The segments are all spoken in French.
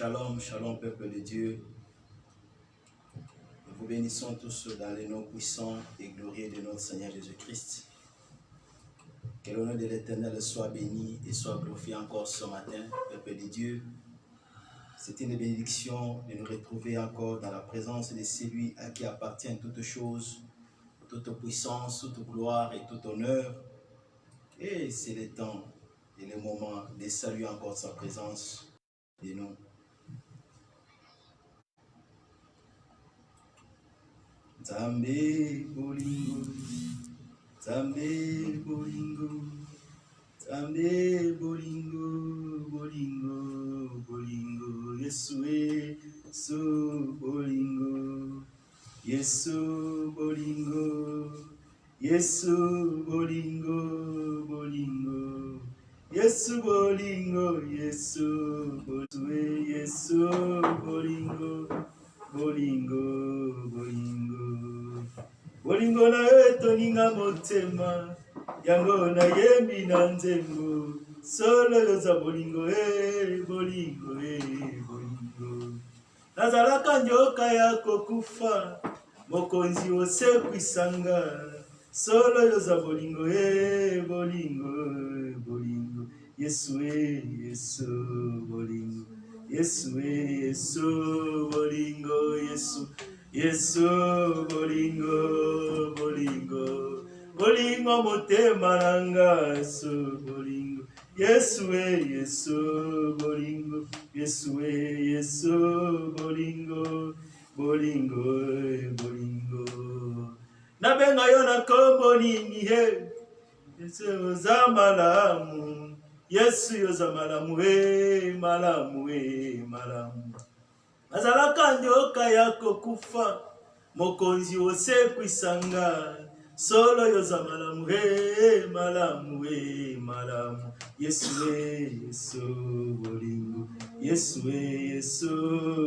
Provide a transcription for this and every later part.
Shalom, shalom, peuple de Dieu. Nous vous bénissons tous dans les noms puissants et glorieux de notre Seigneur Jésus-Christ. Que le nom de l'Éternel soit béni et soit glorifié encore ce matin, peuple de Dieu. C'est une bénédiction de nous retrouver encore dans la présence de celui à qui appartient toutes choses, toute puissance, toute gloire et tout honneur. Et c'est le temps et le moment de saluer encore sa présence de nous. Nzambe bolingo, Nzambe bolingo, Nzambe bolingo, bolingo, bolingo, Yesu bolingo, Yesu bolingo, Yesu bolingo, bolingo, Yesu bolingo, Yesu bolingo, bolingo, bolingo. Bolingo na etoninga motema, yango na yembi na nzembo, solo yoza bolingo, bolingo, bolingo. Nazalaka njoka yako kufa, mokonzi osekwisanga, solo yoza bolingo, bolingo, bolingo. Yesu bolingo, Yesu bolingo, Yesu bolingo, bolingo, bolingo motema nanga, Yesu bolingo, Yesu bolingo, Yesu bolingo, bolingo, bolingo. Nabenga yo na kombo nini Yesu za malamu, Yesu yoza malamu, malamu, malamu. Nazalaka njoka yako kufa, mokonzi osekwisanga, solo yoza malamu, malamu, malamu. Yesu bolingo, Yesu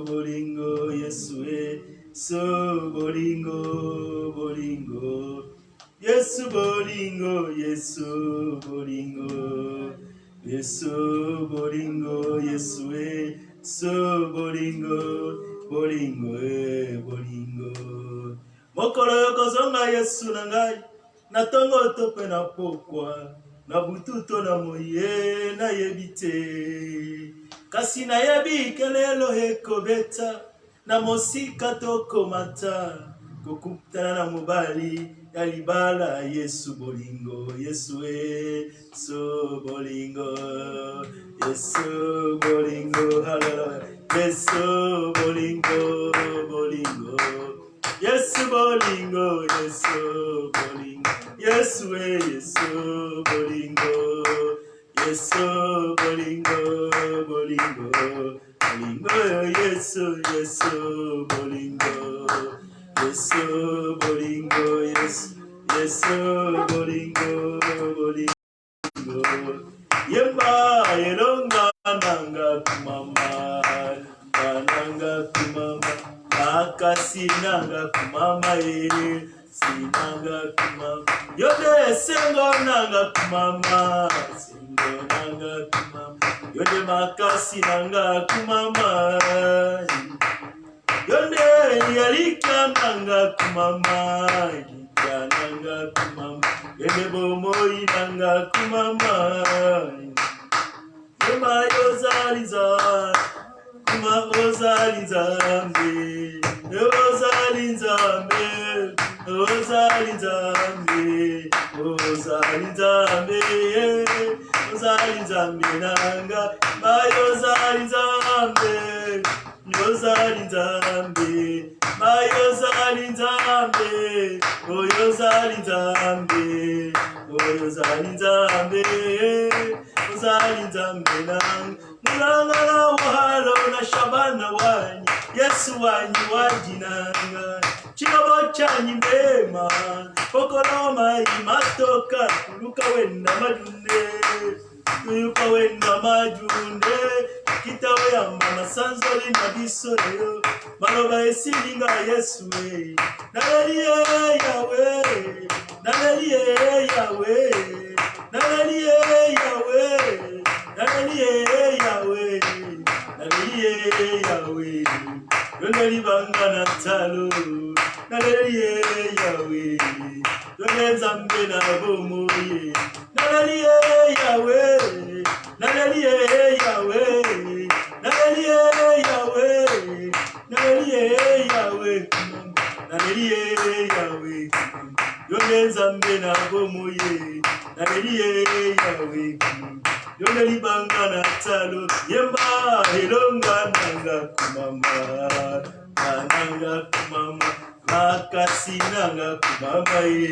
bolingo, Yesu bolingo, bolingo. Yesu bolingo, Yesu bolingo, Yesu bolingo, Yesu bolingo, bolingo, bolingo. Mokolo yokozonga Yesu na ngai, na tongo tope na pokwa, na bututo na moye na yebite. Kasi na yebi kelelo ekobeta, na mosika tokomata, kokutana na mobali ya libala. Yesu bolingo, Yesu bolingo, Yesu bolingo, hallelujah. Yesu bolingo, bolingo, Yesu bolingo, Yesu bolingo, Yesu bolingo, Yesu bolingo, bolingo, bolingo, Yesu bolingo, Yesu bolingo, Yesu bolingo, bolingo. Yemba yelonga nanga kumama, nanga kumama, akasi nanga kumama, sinanga kumama. Yode sengo nanga kumama, sengo nanga kumama. Yode makasi nanga kumama, yode yalika nanga kumama, yalika nanga kumama. Yode bomoi nanga kumama, yema yozaliza, kuma ozalinzambe, ozalinzambe, ozalinzambe, ozalinzambe, ozalinzambe nanga, ma yozalinzambe, yozalinzambe, ma yozalinzambe, o yozalinzambe, o yozalinzambe, ozalinzambe nanga. Mulanga na wahalo na shabana wanyi, Yesu wanyi wajinanga, chilobo chanyi mbema, pokoloma imatoka, kuluka wenda majunde, kuluka wenda majunde, kitawe ya mama sanzoli na bisoyo, maloba esilinga Yesu nalelie yawe, nalelie yawe, nalelie yawe, nalelie yawe, nalelie talo. Nalelie Yahweh. Yone Nzambe na bomoye. Nalelie Yahweh. Nalelie Yahweh. Nalelie Yahweh. Nalelie Yahweh. Nalelie Yahweh. Yone Nzambe na bomoye. Nalelie Yahweh. Yone libanga na talo. Yemba elonga nanga kumama. Nanga kumama. Makasi nanga kumama ye.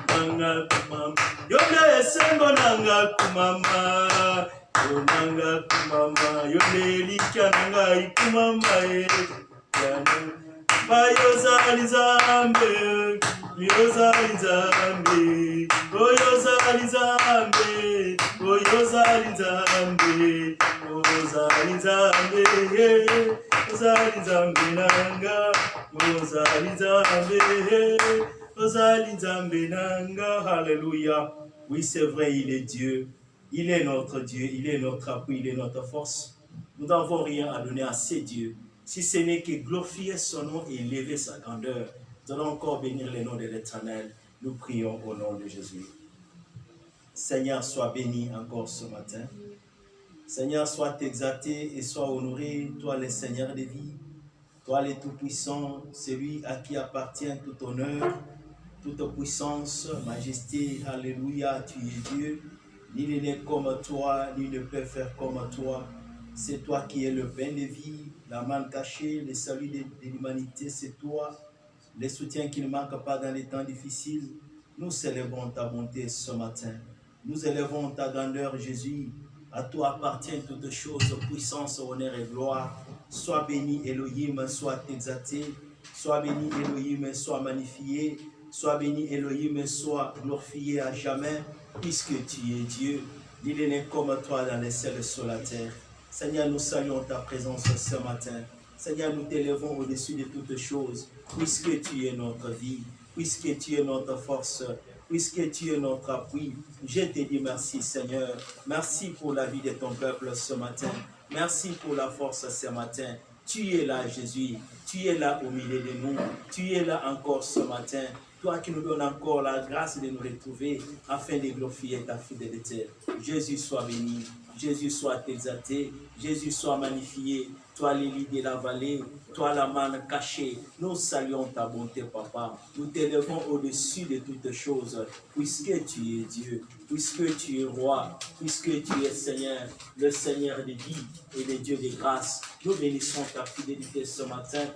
Nanga kumama. Yone esengo nanga kumama. Nanga kumama. Yone likia nanga ikumama ye. Yozali Nzambe, Yozali Nzambe, oh Yozali Nzambe, oh Yozali Nzambe, Yozali Nzambe, Yozali Nzambe nanga, Yozali Nzambe, Yozali Nzambe nanga, Alléluia. Oui, c'est vrai, il est Dieu, il est notre Dieu, il est notre appui, il est notre force. Nous n'avons rien à donner à ces dieux. Si ce n'est que glorifier son nom et élever sa grandeur, nous allons encore bénir le nom de l'Éternel. Nous prions au nom de Jésus. Seigneur, sois béni encore ce matin. Seigneur, sois exalté et sois honoré, toi le Seigneur des vies, toi le Tout-Puissant, celui à qui appartient tout honneur, toute puissance, majesté. Alléluia, tu es Dieu. Nul n'est comme toi, nul ne peut faire comme toi. C'est toi qui es le pain de vie, la manne cachée, le salut de l'humanité, c'est toi. Le soutien qui ne manque pas dans les temps difficiles. Nous célébrons ta bonté ce matin. Nous élevons ta grandeur, Jésus. À toi appartiennent toutes choses, puissance, honneur et gloire. Sois béni, Elohim, sois exalté. Sois béni, Elohim, sois magnifié. Sois béni, Elohim, sois glorifié à jamais, puisque tu es Dieu. Il n'est comme toi dans les cieux sur la terre. Seigneur, nous saluons ta présence ce matin. Seigneur, nous t'élevons au-dessus de toutes choses, puisque tu es notre vie, puisque tu es notre force, puisque tu es notre appui. Je te dis merci, Seigneur. Merci pour la vie de ton peuple ce matin. Merci pour la force ce matin. Tu es là, Jésus. Tu es là au milieu de nous. Tu es là encore ce matin. Toi qui nous donnes encore la grâce de nous retrouver afin de glorifier ta fidélité. Jésus soit béni. Jésus soit exalté, Jésus soit magnifié, toi l'élite de la vallée, toi la manne cachée, nous saluons ta bonté, Papa. Nous t'élevons au-dessus de toutes choses, puisque tu es Dieu, puisque tu es roi, puisque tu es Seigneur, le Seigneur de vie et le Dieu de grâce. Nous bénissons ta fidélité ce matin.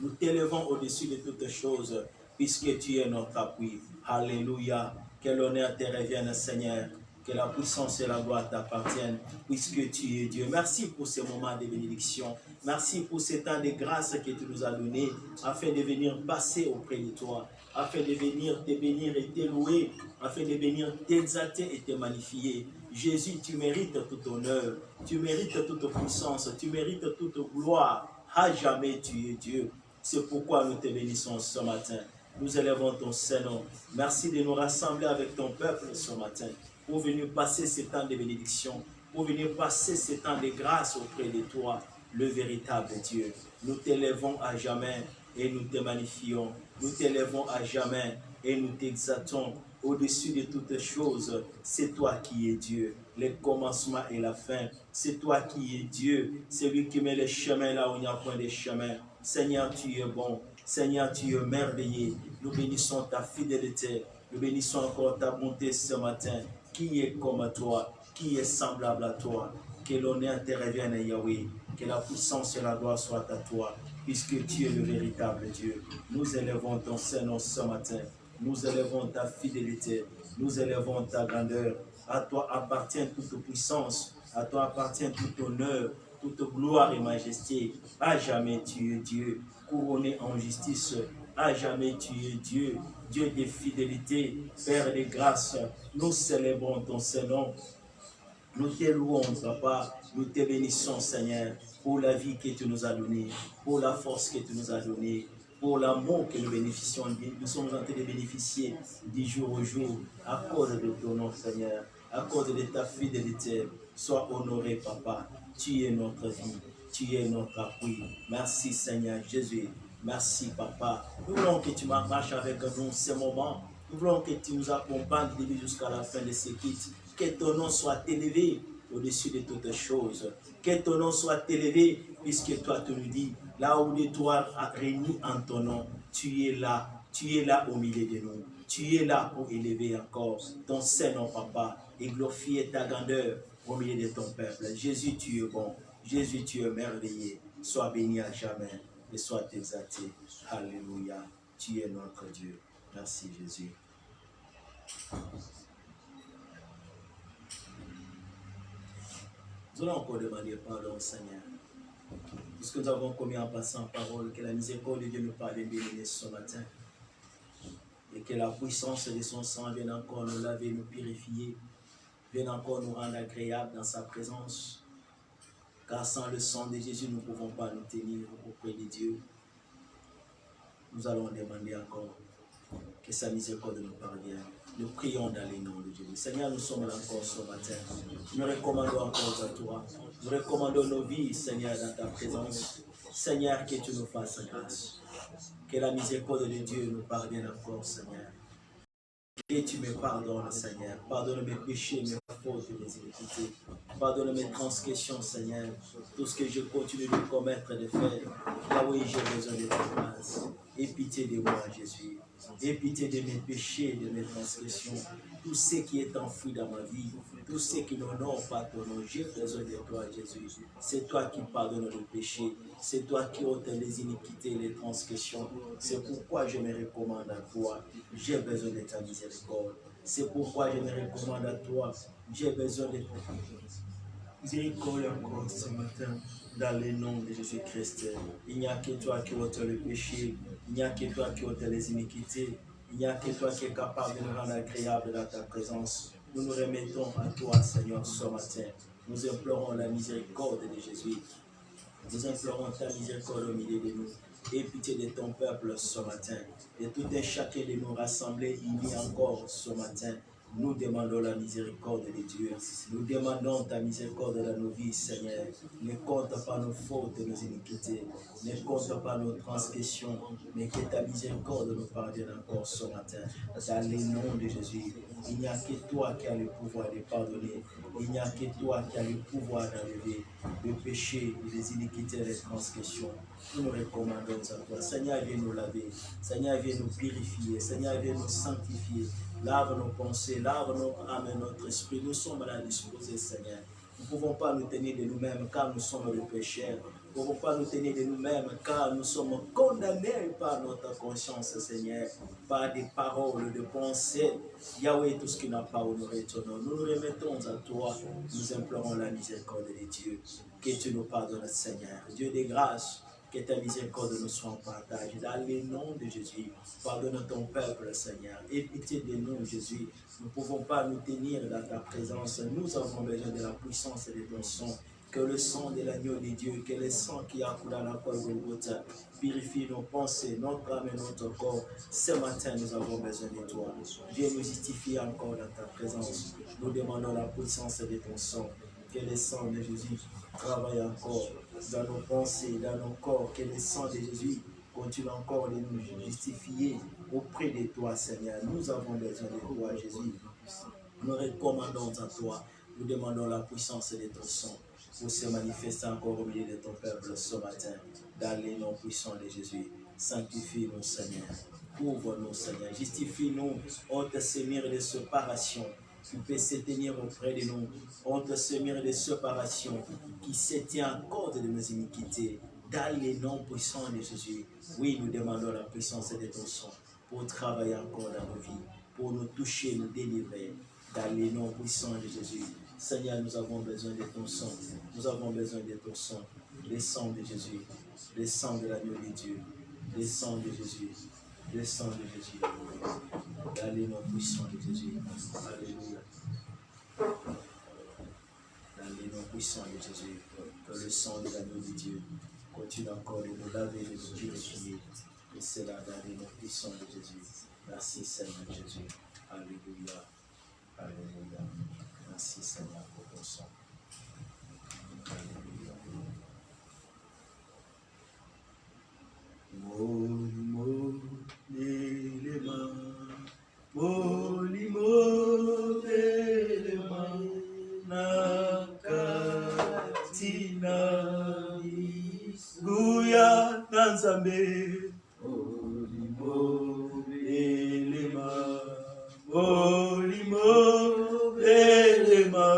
Nous t'élevons au-dessus de toutes choses, puisque tu es notre appui. Alléluia. Que l'honneur te revienne, Seigneur. Que la puissance et la gloire t'appartiennent, puisque tu es Dieu. Merci pour ce moment de bénédiction. Merci pour ce temps de grâce que tu nous as donné, afin de venir passer auprès de toi, afin de venir te bénir et te louer, afin de venir t'exalter et te magnifier. Jésus, tu mérites tout honneur, tu mérites toute puissance, tu mérites toute gloire. À jamais tu es Dieu. C'est pourquoi nous te bénissons ce matin. Nous élevons ton Saint-Nom. Merci de nous rassembler avec ton peuple ce matin, pour venir passer ce temps de bénédiction, pour venir passer ce temps de grâce auprès de toi, le véritable Dieu. Nous t'élevons à jamais et nous te magnifions. Nous t'élevons à jamais et nous t'exaltons au-dessus de toutes choses. C'est toi qui es Dieu, le commencement et la fin. C'est toi qui es Dieu, celui qui met les chemins là où il n'y a point de chemin. Seigneur, tu es bon. Seigneur, tu es merveilleux. Nous bénissons ta fidélité. Nous bénissons encore ta bonté ce matin. Qui est comme toi? Qui est semblable à toi? Que l'honneur te revienne, Yahweh. Que la puissance et la gloire soient à toi, puisque tu es le véritable Dieu. Nous élevons ton Saint-Nom ce matin. Nous élevons ta fidélité. Nous élevons ta grandeur. À toi appartient toute puissance. À toi appartient tout honneur, toute gloire et majesté. À jamais tu es Dieu, couronné en justice. À jamais tu es Dieu, Dieu de fidélité, Père de grâce. Nous célébrons ton Saint-Nom. Nous te louons, Papa. Nous te bénissons, Seigneur, pour la vie que tu nous as donnée, pour la force que tu nous as donnée, pour l'amour que nous bénéficions. Nous sommes en train de bénéficier du jour au jour à cause de ton nom, Seigneur, à cause de ta fidélité. Sois honoré, Papa. Tu es notre vie, tu es notre appui. Merci, Seigneur Jésus. Merci, Papa. Nous voulons que tu marches avec nous ces moments. Nous voulons que tu nous accompagnes du début jusqu'à la fin de ce kit. Que ton nom soit élevé au-dessus de toutes choses. Que ton nom soit élevé, puisque toi, tu nous dis, là où l'étoile a réuni en ton nom, tu es là. Tu es là au milieu de nous. Tu es là pour élever encore ton Saint-Nom, Papa, et glorifier ta grandeur au milieu de ton peuple. Jésus, tu es bon. Jésus, tu es merveilleux. Sois béni à jamais et sois exalté. Alléluia. Tu es notre Dieu. Merci, Jésus. Nous allons encore demander pardon au Seigneur. Tout ce que nous avons commis en passant parole, que la miséricorde de Dieu nous pardonne ce matin. Et que la puissance de son sang vienne encore nous laver, nous purifier, vienne encore nous rendre agréables dans sa présence. Car sans le sang de Jésus, nous ne pouvons pas nous tenir auprès de Dieu. Nous allons demander encore que sa miséricorde nous parvienne. Nous prions dans les noms de Dieu. Seigneur, nous sommes là encore ce matin. Nous recommandons encore à toi. Nous recommandons nos vies, Seigneur, dans ta présence. Seigneur, que tu nous fasses grâce. Que la miséricorde de Dieu nous parvienne encore, Seigneur. Et tu me pardonnes, Seigneur. Pardonne mes péchés, mes fautes, mes iniquités. Pardonne mes transgressions, Seigneur. Tout ce que je continue de commettre, de faire. Là où j'ai besoin de ta grâce. Aie pitié de moi, Jésus. Aie pitié de mes péchés, de mes transgressions. Tout ce qui est enfoui dans ma vie. Tout ce qui n'honore pas ton nom. J'ai besoin de toi, Jésus. C'est toi qui pardonnes le péché. C'est toi qui ôtes les iniquités, les transgressions. C'est pourquoi je me recommande à toi. J'ai besoin de ta miséricorde. C'est pourquoi je me recommande à toi. J'ai besoin de ta miséricorde encore ce matin. Dans le nom de Jésus-Christ. Il n'y a que toi qui ôtes le péché. Il n'y a que toi qui ôtes les iniquités. Il n'y a que toi qui es capable de nous rendre agréable dans ta présence. Nous nous remettons à toi, Seigneur, ce matin. Nous implorons la miséricorde de Jésus. Nous implorons ta miséricorde au milieu de nous. Aie pitié de ton peuple ce matin. De tout un chacun de nous rassemblés unis encore ce matin. Nous demandons la miséricorde de Dieu. Nous demandons ta miséricorde dans nos vies, Seigneur. Ne compte pas nos fautes et nos iniquités. Ne compte pas nos transgressions. Mais que ta miséricorde nous pardonne encore ce matin. Dans le nom de Jésus. Il n'y a que toi qui as le pouvoir de pardonner. Il n'y a que toi qui as le pouvoir d'enlever le péché, les iniquités et les transgressions. Nous nous recommandons à toi. Seigneur, viens nous laver. Seigneur, viens nous purifier. Seigneur, viens nous sanctifier. Lave nos pensées, lave notre âme et notre esprit. Nous sommes là disposés, Seigneur. Nous ne pouvons pas nous tenir de nous-mêmes car nous sommes les pécheurs. Nous ne pouvons pas nous tenir de nous-mêmes car nous sommes condamnés par notre conscience, Seigneur, par des paroles, des pensées. Yahweh, tout ce qui n'a pas honoré ton nom. Nous nous remettons à toi. Nous implorons la miséricorde de Dieu. Que tu nous pardonnes, Seigneur. Dieu des grâces. Que ta miséricorde nous soit en partage. Dans le nom de Jésus, pardonne ton peuple, Seigneur. Aie pitié de nous, Jésus. Nous ne pouvons pas nous tenir dans ta présence. Nous avons besoin de la puissance de ton sang. Que le sang de l'agneau de Dieu, que le sang qui a coulé à la croix de Golgotha purifie nos pensées, notre âme et notre corps. Ce matin, nous avons besoin de toi. Viens nous justifier encore dans ta présence. Nous demandons la puissance de ton sang. Que le sang de Jésus travaille encore dans nos pensées, dans nos corps. Que le sang de Jésus continue encore de nous justifier auprès de toi, Seigneur. Nous avons besoin de toi, Jésus. Nous recommandons à toi. Nous demandons la puissance de ton sang pour se manifester encore au milieu de ton peuple ce matin. Dans les noms puissants de Jésus. Sanctifie-nous, Seigneur. Ouvre-nous, Seigneur. Justifie-nous. Ôte ce mur de séparation qui peut se tenir auprès de nous. Ôte ce mur de séparation qui se tient en cause de nos iniquités. Dans les noms puissants de Jésus. Oui, nous demandons la puissance de ton sang pour travailler encore dans nos vies, pour nous toucher, nous délivrer. Dans les noms puissants de Jésus. Seigneur, nous avons besoin de ton sang. Nous avons besoin de ton sang. Le sang de Jésus. Le sang de l'agneau de Dieu. Le sang de Jésus. Le sang de Jésus. Dans les noms puissants de Jésus. Alléluia. Dans les noms puissants de Jésus. Que le sang de l'agneau de Dieu continue encore de nous laver, de nous purifier. Et c'est là dans les noms puissants de Jésus. Merci Seigneur Jésus. Alléluia. Alléluia. Merci Seigneur pour ton sang. Alléluia. Oh. Nzambe, Molimo belema, Molimo belema,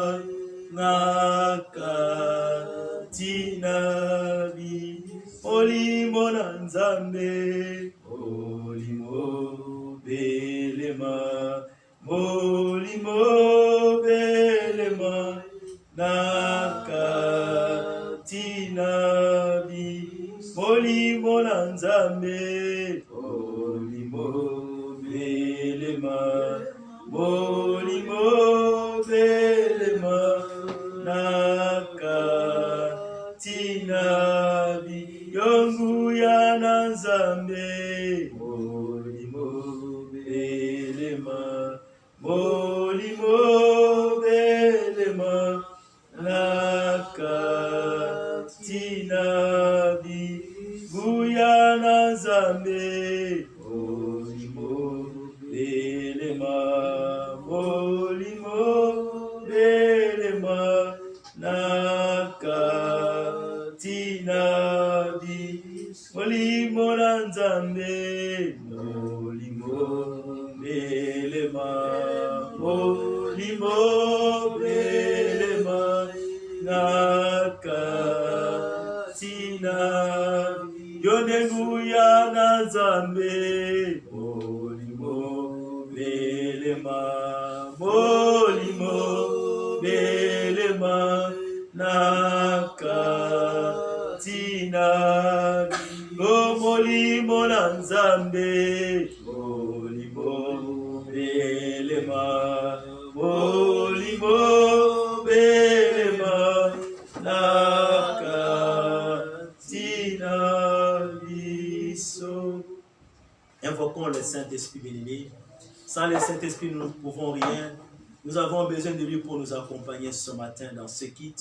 Nakatina bi, Molimo na Nzambe, Molimo belema, Molimo belema, Nakatina bi, Molimo na Nzambe, Molimo belema, Molimo belema, Nakatina bi, Yongu ya na Nzambe, Molimo belema, Molimo belema, Nakatina bi, Guya na Nzambe, Molimo belema, Molimo belema, Nakatina bi, Molimo na Nzambe, Molimo belema, Molimo belema, Nakatina bi, Yonenguya na Nzambe, Molimo belema, Molimo belema, Nakatina bi, Molimo na Nzambe, Molimo belema, Molimo belema, Nakatina biso. Invoquons le Saint-Esprit béni. Sans le Saint-Esprit, nous ne pouvons rien. Nous avons besoin de lui pour nous accompagner ce matin dans ce kit.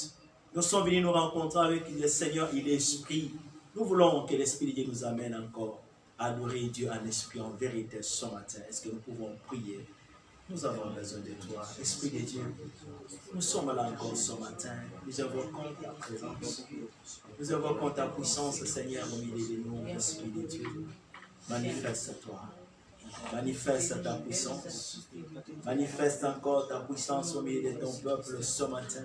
Nous sommes venus nous rencontrer avec le Seigneur, il est Esprit. Nous voulons que l'Esprit de Dieu nous amène encore à adorer Dieu en esprit, en vérité ce matin. Est-ce que nous pouvons prier? Nous avons besoin de toi, Esprit de Dieu. Nous sommes là encore ce matin. Nous invoquons ta présence. Nous invoquons ta puissance, Seigneur, au milieu de nous, Esprit de Dieu. Manifeste-toi. Manifeste ta puissance. Manifeste encore ta puissance au milieu de ton peuple ce matin.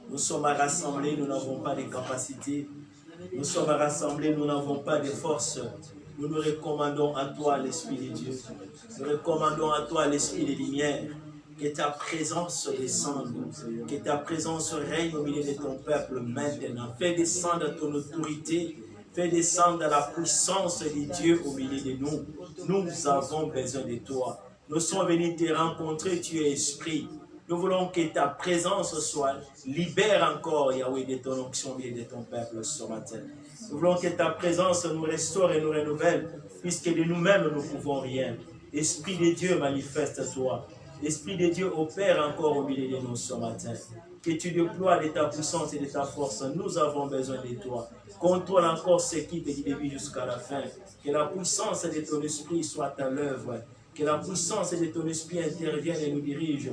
Nous sommes rassemblés, nous n'avons pas de capacité. Nous sommes rassemblés, nous n'avons pas de force. Nous nous recommandons à toi, l'Esprit de Dieu. Nous recommandons à toi, l'Esprit de lumière. Que ta présence descende. Que ta présence règne au milieu de ton peuple maintenant. Fais descendre ton autorité. Fais descendre la puissance de Dieu au milieu de nous. Nous avons besoin de toi. Nous sommes venus te rencontrer, tu es Esprit. Nous voulons que ta présence soit, libère encore, Yahweh, de ton onction et de ton peuple ce matin. Nous voulons que ta présence nous restaure et nous renouvelle, puisque de nous-mêmes, nous ne pouvons rien. Esprit de Dieu, manifeste-toi. Esprit de Dieu, opère encore au milieu de nous ce matin. Que tu déploies de ta puissance et de ta force. Nous avons besoin de toi. Contrôle encore ce qui te dit depuis jusqu'à la fin. Que la puissance de ton esprit soit à l'œuvre. Que la puissance de ton esprit intervienne et nous dirige.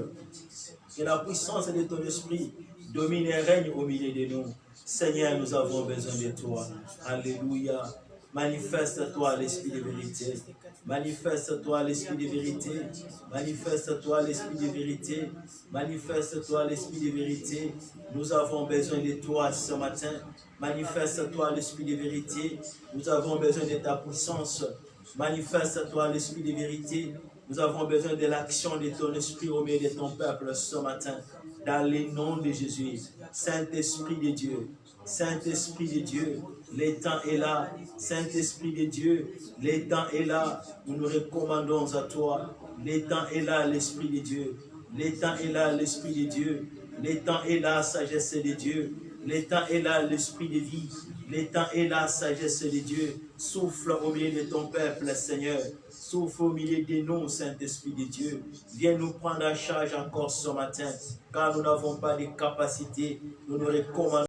Que la puissance de ton esprit domine et règne au milieu de nous. Seigneur, nous avons besoin de toi. Alléluia. Manifeste-toi l'esprit de vérité. Manifeste-toi l'esprit de vérité. Manifeste-toi l'esprit de vérité. Manifeste-toi l'esprit de vérité. Nous avons besoin de toi ce matin. Manifeste-toi l'esprit de vérité. Nous avons besoin de ta puissance. Manifeste-toi l'esprit de vérité. Nous avons besoin de l'action de ton esprit au milieu de ton peuple ce matin. Dans le nom de Jésus. Saint-Esprit de Dieu. Saint-Esprit de Dieu. Le temps est là. Saint-Esprit de Dieu. Le temps est là. Nous nous recommandons à toi. Le temps est là, l'Esprit de Dieu. Le temps est là, l'Esprit de Dieu. Le temps est là, sagesse de Dieu. Le temps est là, l'Esprit de vie. Le temps est là, sagesse de Dieu. Souffle au milieu de ton peuple, Seigneur. Souffle au milieu de nous, Saint-Esprit de Dieu. Viens nous prendre en charge encore ce matin, car nous n'avons pas de capacité. Nous nous recommandons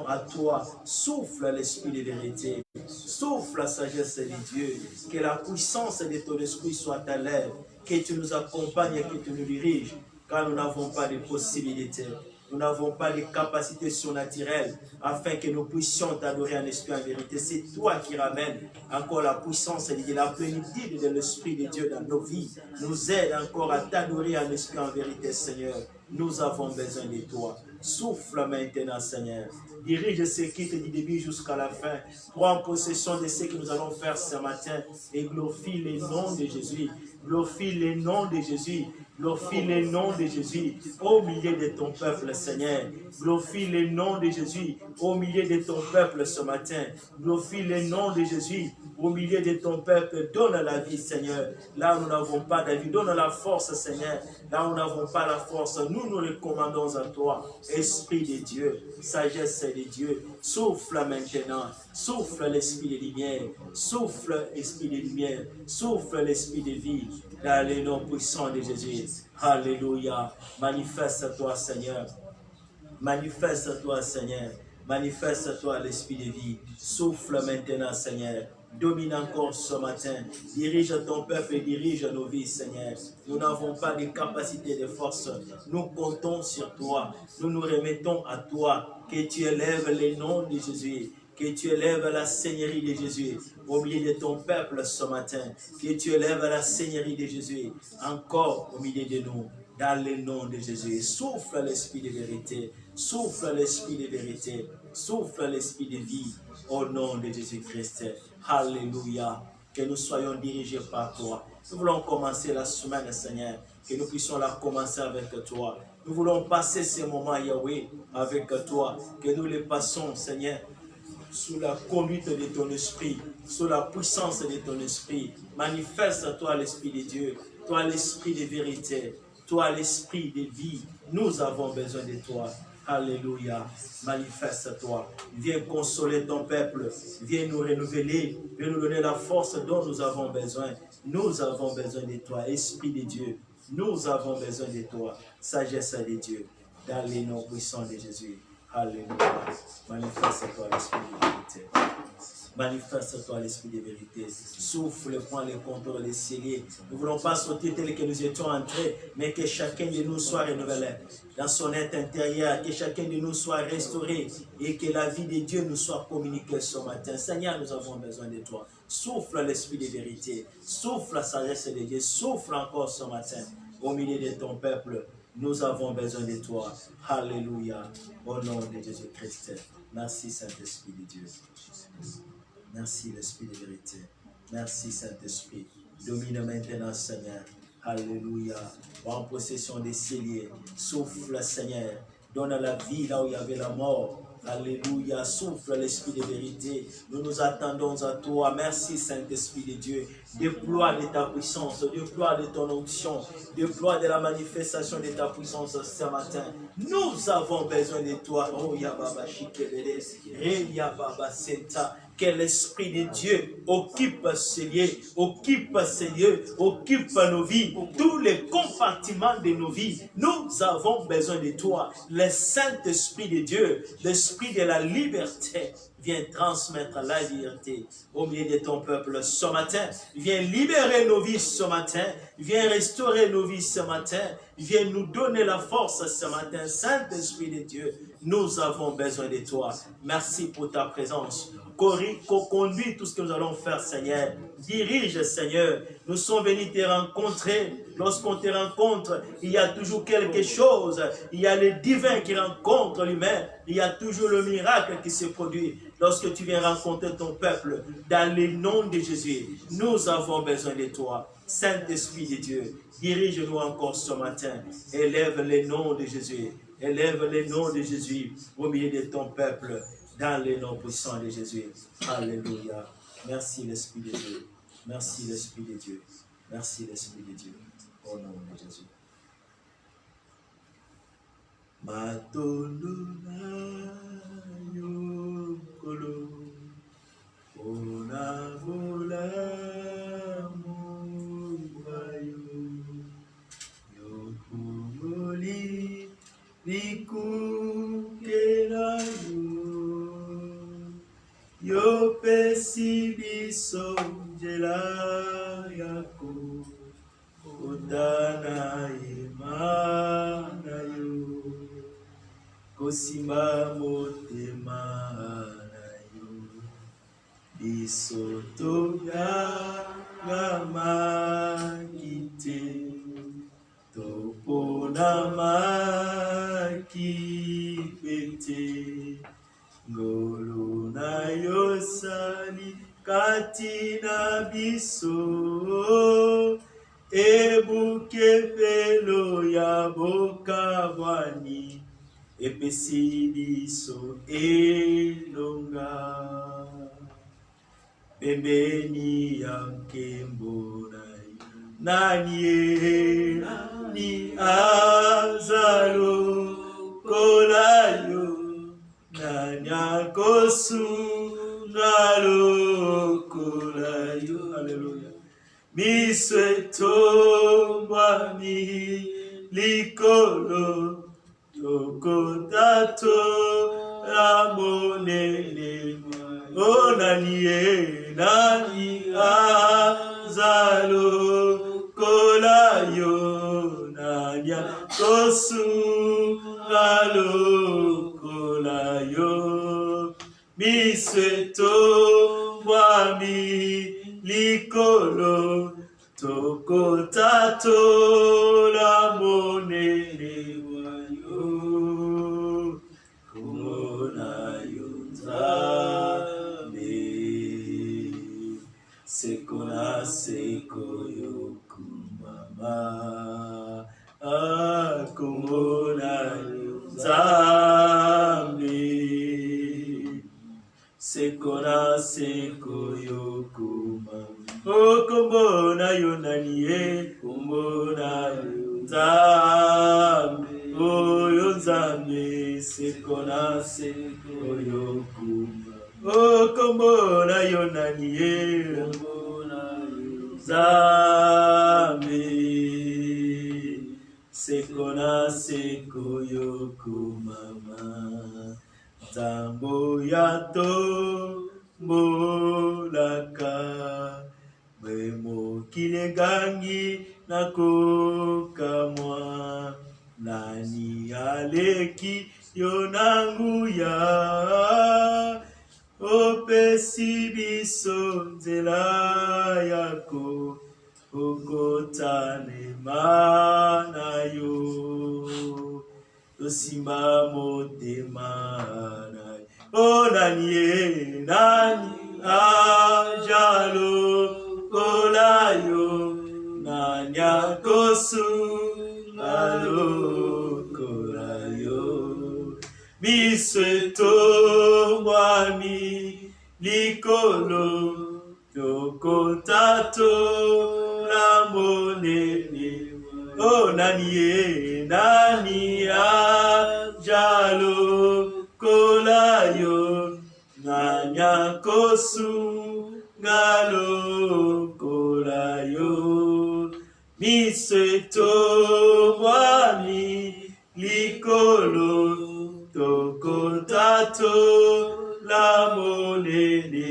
à toi. Souffle l'Esprit de vérité. Souffle la sagesse de Dieu. Que la puissance de ton esprit soit à l'œuvre. Que tu nous accompagnes et que tu nous diriges, car nous n'avons pas de possibilité. Nous n'avons pas les capacités surnaturelles afin que nous puissions t'adorer en esprit en vérité. C'est toi qui ramènes encore la puissance et la plénitude de l'Esprit de Dieu dans nos vies. Nous aide encore à t'adorer en esprit en vérité, Seigneur. Nous avons besoin de toi. Souffle maintenant, Seigneur. Dirige ce qui te dit début jusqu'à la fin. Prends possession de ce que nous allons faire ce matin et glorifie le nom de Jésus. Glorifie le nom de Jésus. Glorifie le nom de Jésus au milieu de ton peuple, Seigneur. Glorifie le nom de Jésus au milieu de ton peuple ce matin. Glorifie le nom de Jésus au milieu de ton peuple. Donne la vie, Seigneur. Là où nous n'avons pas de vie, donne la force, Seigneur. Là où nous n'avons pas la force, nous nous recommandons à toi. Esprit de Dieu, sagesse de Dieu, souffle maintenant. Souffle l'esprit de lumière. Souffle l'esprit de lumière. Souffle l'esprit de vie. Dans le nom puissant de Jésus. Alléluia. Manifeste-toi, Seigneur. Manifeste-toi, Seigneur. Manifeste-toi l'esprit de vie. Souffle maintenant, Seigneur. Domine encore ce matin. Dirige ton peuple et dirige nos vies, Seigneur. Nous n'avons pas de capacité de force. Nous comptons sur toi. Nous nous remettons à toi. Que tu élèves le nom de Jésus. Que tu élèves la Seigneurie de Jésus au milieu de ton peuple ce matin. Que tu élèves la Seigneurie de Jésus encore au milieu de nous. Dans le nom de Jésus. Souffle l'esprit de vérité. Souffle l'esprit de vérité. Souffle l'esprit de vie au nom de Jésus-Christ. Alléluia. Que nous soyons dirigés par toi. Nous voulons commencer la semaine, Seigneur. Que nous puissions la commencer avec toi. Nous voulons passer ces moments, Yahweh, avec toi. Que nous les passons, Seigneur, sous la conduite de ton esprit, sous la puissance de ton esprit. Manifeste-toi l'esprit de Dieu, toi l'esprit de vérité, toi l'esprit de vie. Nous avons besoin de toi. Alléluia. Manifeste-toi. Viens consoler ton peuple. Viens nous renouveler. Viens nous donner la force dont nous avons besoin. Nous avons besoin de toi, Esprit de Dieu. Nous avons besoin de toi, sagesse de Dieu. Dans les noms puissants de Jésus. Alléluia. Manifeste-toi l'esprit de vérité. Manifeste-toi l'esprit de vérité. Souffle, prends le contrôle des cieux. Nous ne voulons pas sauter tel que nous étions entrés, mais que chacun de nous soit renouvelé dans son être intérieur, que chacun de nous soit restauré et que la vie de Dieu nous soit communiquée ce matin. Seigneur, nous avons besoin de toi. Souffle l'esprit de vérité. Souffle la sagesse de Dieu. Souffle encore ce matin au milieu de ton peuple. Nous avons besoin de toi. Alléluia. Au nom de Jésus-Christ. Merci Saint-Esprit de Dieu. Merci l'Esprit de vérité. Merci Saint-Esprit. Domine maintenant, Seigneur. Alléluia. En possession des cieux. Souffle, Seigneur. Donne la vie là où il y avait la mort. Alléluia. Souffle l'Esprit de vérité. Nous nous attendons à toi. Merci Saint-Esprit de Dieu. Déploie de ta puissance. Déploie de ton onction. Déploie de la manifestation de ta puissance ce matin. Nous avons besoin de toi. Oh Yababa Shikebede. Re Yababa Senta. Que l'Esprit de Dieu occupe ces lieux, occupe ces lieux, occupe nos vies, tous les compartiments de nos vies. Nous avons besoin de toi. Le Saint-Esprit de Dieu, l'Esprit de la liberté, viens transmettre la liberté au milieu de ton peuple ce matin. Viens libérer nos vies ce matin. Viens restaurer nos vies ce matin. Viens nous donner la force ce matin. Saint-Esprit de Dieu, nous avons besoin de toi. Merci pour ta présence. Conduis tout ce que nous allons faire, Seigneur. Dirige, Seigneur. Nous sommes venus te rencontrer. Lorsqu'on te rencontre, il y a toujours quelque chose. Il y a le divin qui rencontre l'humain. Il y a toujours le miracle qui se produit lorsque tu viens rencontrer ton peuple. Dans le nom de Jésus, nous avons besoin de toi. Saint-Esprit de Dieu, dirige-nous encore ce matin. Élève le nom de Jésus. Élève le nom de Jésus au milieu de ton peuple. Dans le nom puissant de Jésus. Alléluia. Merci l'Esprit de Dieu. Merci l'Esprit de Dieu. Merci l'Esprit de Dieu. Au nom de Jésus. Matondona yokolo onavola mubayo yokumoli likukelayo yo pesi biso njela yako utana imana yo kosimba motema na yo biso toyangamaki te toponamaki pete ngolu na yo sali kati na biso ebuke pelo ya bokabwani epesi biso elonga pembeni ya nkembo na yo nani azalo kola yo nani akosunga lokola yo haleluya miso etombwami likolo tokotato la monene nani azalo kola yo nani akosunga lokola yo miso etombwami likolo tokotato la monene wayo kumona yo nzambe seko na seko yo kumama kumona yo nzambe seko na seko yo kumama kombona yo nani kombona yo nzambe oyo nzambe seko na seko yo kumama kombona yo nani kombona yo nzambe seko na seko yo kumama nzambo ya tombolaka mokili gangi nakokamwa nani aleki yo nanguya opesi biso nzela yako okotanema na yo tosimba motema na yo nani ajalo kola yo nani akosunga lokola yo miso etombwami likolo tokotato la monene nani ajalo kola yo nani akosunga lokola yo miso etombwami likolo tokotato la monene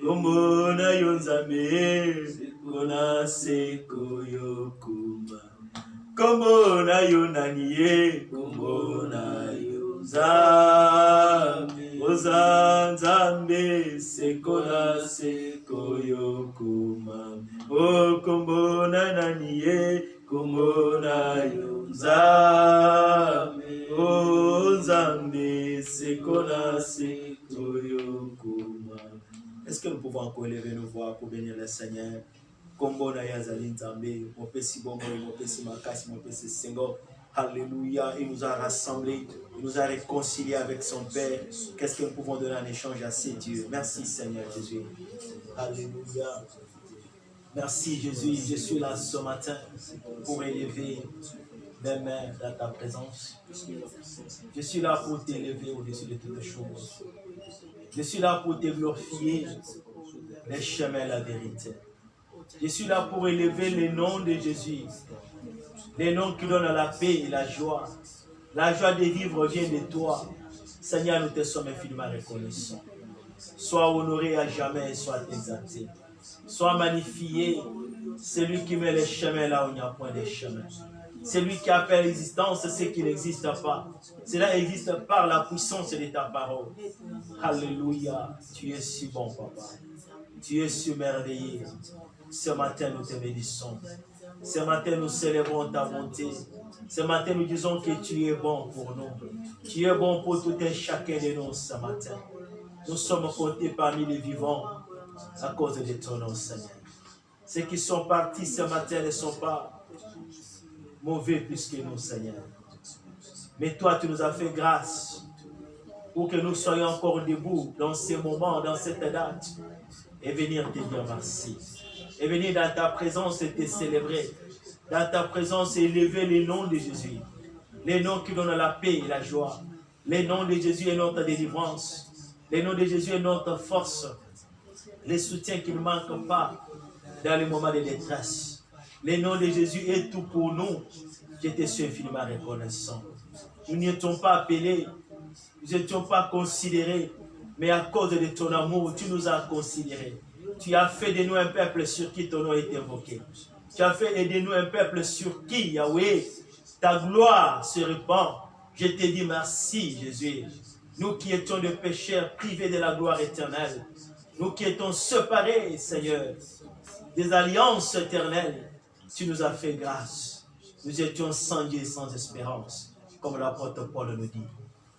kombona yo nzambe seko na seko yo kumama kombona yo nani kombona yo nzambe nzambe seko na seko yo kumama kombona nani kombona yo nzambe nzambe seko na seko yo kumama. Est-ce que nous pouvons encore élever nos voix pour bénir le Seigneur? Kombona yazali nzambe mopesi bombo mopesi makasi mopesi sengo. Alléluia, il nous a rassemblés, il nous a réconciliés avec son Père. Qu'est-ce que nous pouvons donner en échange à ces dieux? Merci Seigneur Jésus. Alléluia. Merci Jésus, je suis là ce matin pour élever mes mains dans ta présence. Je suis là pour t'élever au-dessus de toutes les choses. Je suis là pour te glorifier les chemins, la vérité. Je suis là pour élever le nom de Jésus. Les noms qui donnent la paix et la joie. La joie de vivre vient de toi. Seigneur, nous te sommes infiniment reconnaissants. Sois honoré à jamais et sois exalté. Sois magnifié C'est lui qui met les chemins là où il n'y a point de chemin. C'est lui qui appelle l'existence ce qui n'existe pas. Cela existe par la puissance de ta parole. Alléluia. Tu es si bon, papa. Tu es si merveilleux. Ce matin, nous te bénissons. Ce matin, nous célébrons ta bonté. Ce matin, nous disons que tu es bon pour nous. Tu es bon pour tout et chacun de nous ce matin. Nous sommes comptés parmi les vivants à cause de ton nom, Seigneur. Ceux qui sont partis ce matin ne sont pas mauvais plus que nous, Seigneur. Mais toi, tu nous as fait grâce pour que nous soyons encore debout dans ces moments, dans cette date, et venir te dire merci. Et venir dans ta présence et te célébrer. Dans ta présence et élever les noms de Jésus. Les noms qui donnent la paix et la joie. Les noms de Jésus est notre délivrance. Les noms de Jésus est notre force. Les soutiens qui ne manquent pas dans les moments de détresse. Les noms de Jésus est tout pour nous. Je te suis infiniment reconnaissant. Nous n'y étions pas appelés. Nous n'étions pas considérés. Mais à cause de ton amour, tu nous as considérés. Tu as fait de nous un peuple sur qui ton nom est invoqué. Tu as fait de nous un peuple sur qui, Yahweh, ta gloire se répand. Je te dis merci, Jésus. Nous qui étions des pécheurs privés de la gloire éternelle. Nous qui étions séparés, Seigneur, des alliances éternelles. Tu nous as fait grâce. Nous étions sans Dieu et sans espérance, comme l'apôtre Paul nous dit.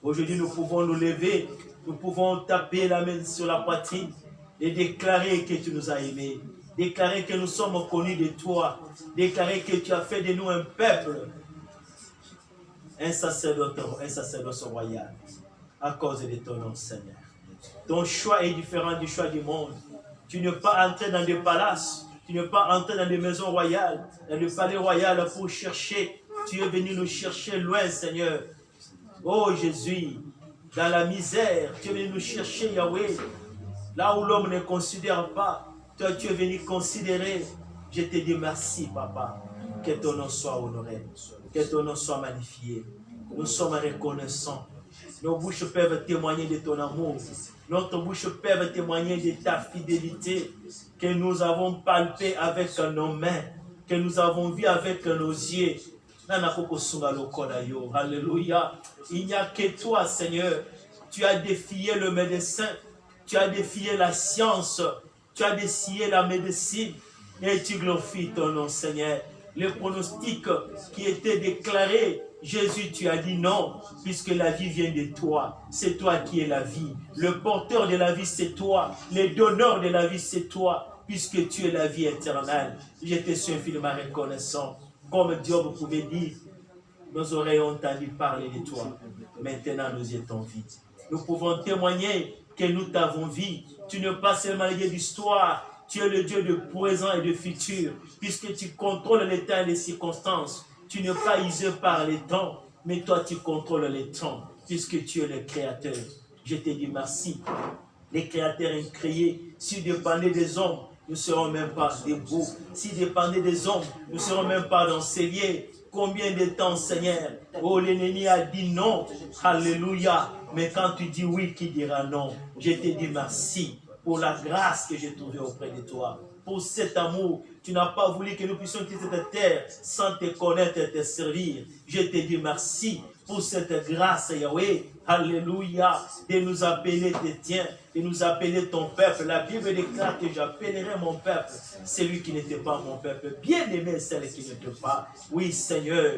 Aujourd'hui, nous pouvons nous lever. Nous pouvons taper la main sur la poitrine et déclarer que tu nous as aimés. Déclarer que nous sommes connus de toi. Déclarer que tu as fait de nous un peuple, un sacerdoce royal, à cause de ton nom, Seigneur. Ton choix est différent du choix du monde. Tu n'es pas entré dans des palaces, tu n'es pas entré dans des maisons royales, dans des palais royaux pour chercher. Tu es venu nous chercher loin, Seigneur. Oh Jésus, dans la misère, tu es venu nous chercher, Yahweh. Là où l'homme ne considère pas, toi tu es venu considérer. Je te dis merci, Papa. Que ton nom soit honoré, que ton nom soit magnifié. Nous sommes reconnaissants. Nos bouches peuvent témoigner de ton amour. Notre bouche peut témoigner de ta fidélité que nous avons palpé avec nos mains, que nous avons vu avec nos yeux. Alléluia. Il n'y a que toi, Seigneur. Tu as défié le médecin. Tu as défié la science. Tu as défié la médecine. Et tu glorifies ton nom, Seigneur. Les pronostics qui étaient déclarés, Jésus, tu as dit non, puisque la vie vient de toi. C'est toi qui es la vie. Le porteur de la vie, c'est toi. Le donneur de la vie, c'est toi, puisque tu es la vie éternelle. Je te suis infiniment reconnaissant. Comme Dieu vous pouvait dire, nos oreilles ont entendu parler de toi. Maintenant, nous y étons vides. Nous pouvons témoigner que nous t'avons vu. Tu n'es pas seulement le Dieu d'histoire, tu es le Dieu de présent et de futur, puisque tu contrôles les temps et les circonstances. Tu n'es pas usé par les temps, mais toi tu contrôles les temps, puisque tu es le Créateur. Je te dis merci. Les créateurs incréés, s'ils dépendaient des hommes, nous ne serons même pas debout. S'ils dépendaient des hommes, nous ne serons même pas dans ces lieux. Combien de temps, Seigneur? Oh, l'ennemi a dit non. Alléluia. Mais quand tu dis oui, qui dira non? Je te dis merci pour la grâce que j'ai trouvée auprès de toi. Pour cet amour, tu n'as pas voulu que nous puissions quitter cette terre sans te connaître et te servir. Je te dis merci pour cette grâce, Yahweh. Alléluia. De nous appeler tes tiens, de nous appeler ton peuple. La Bible déclare que j'appellerai mon peuple celui qui n'était pas mon peuple. Bien-aimé, celle qui n'était pas. Oui, Seigneur,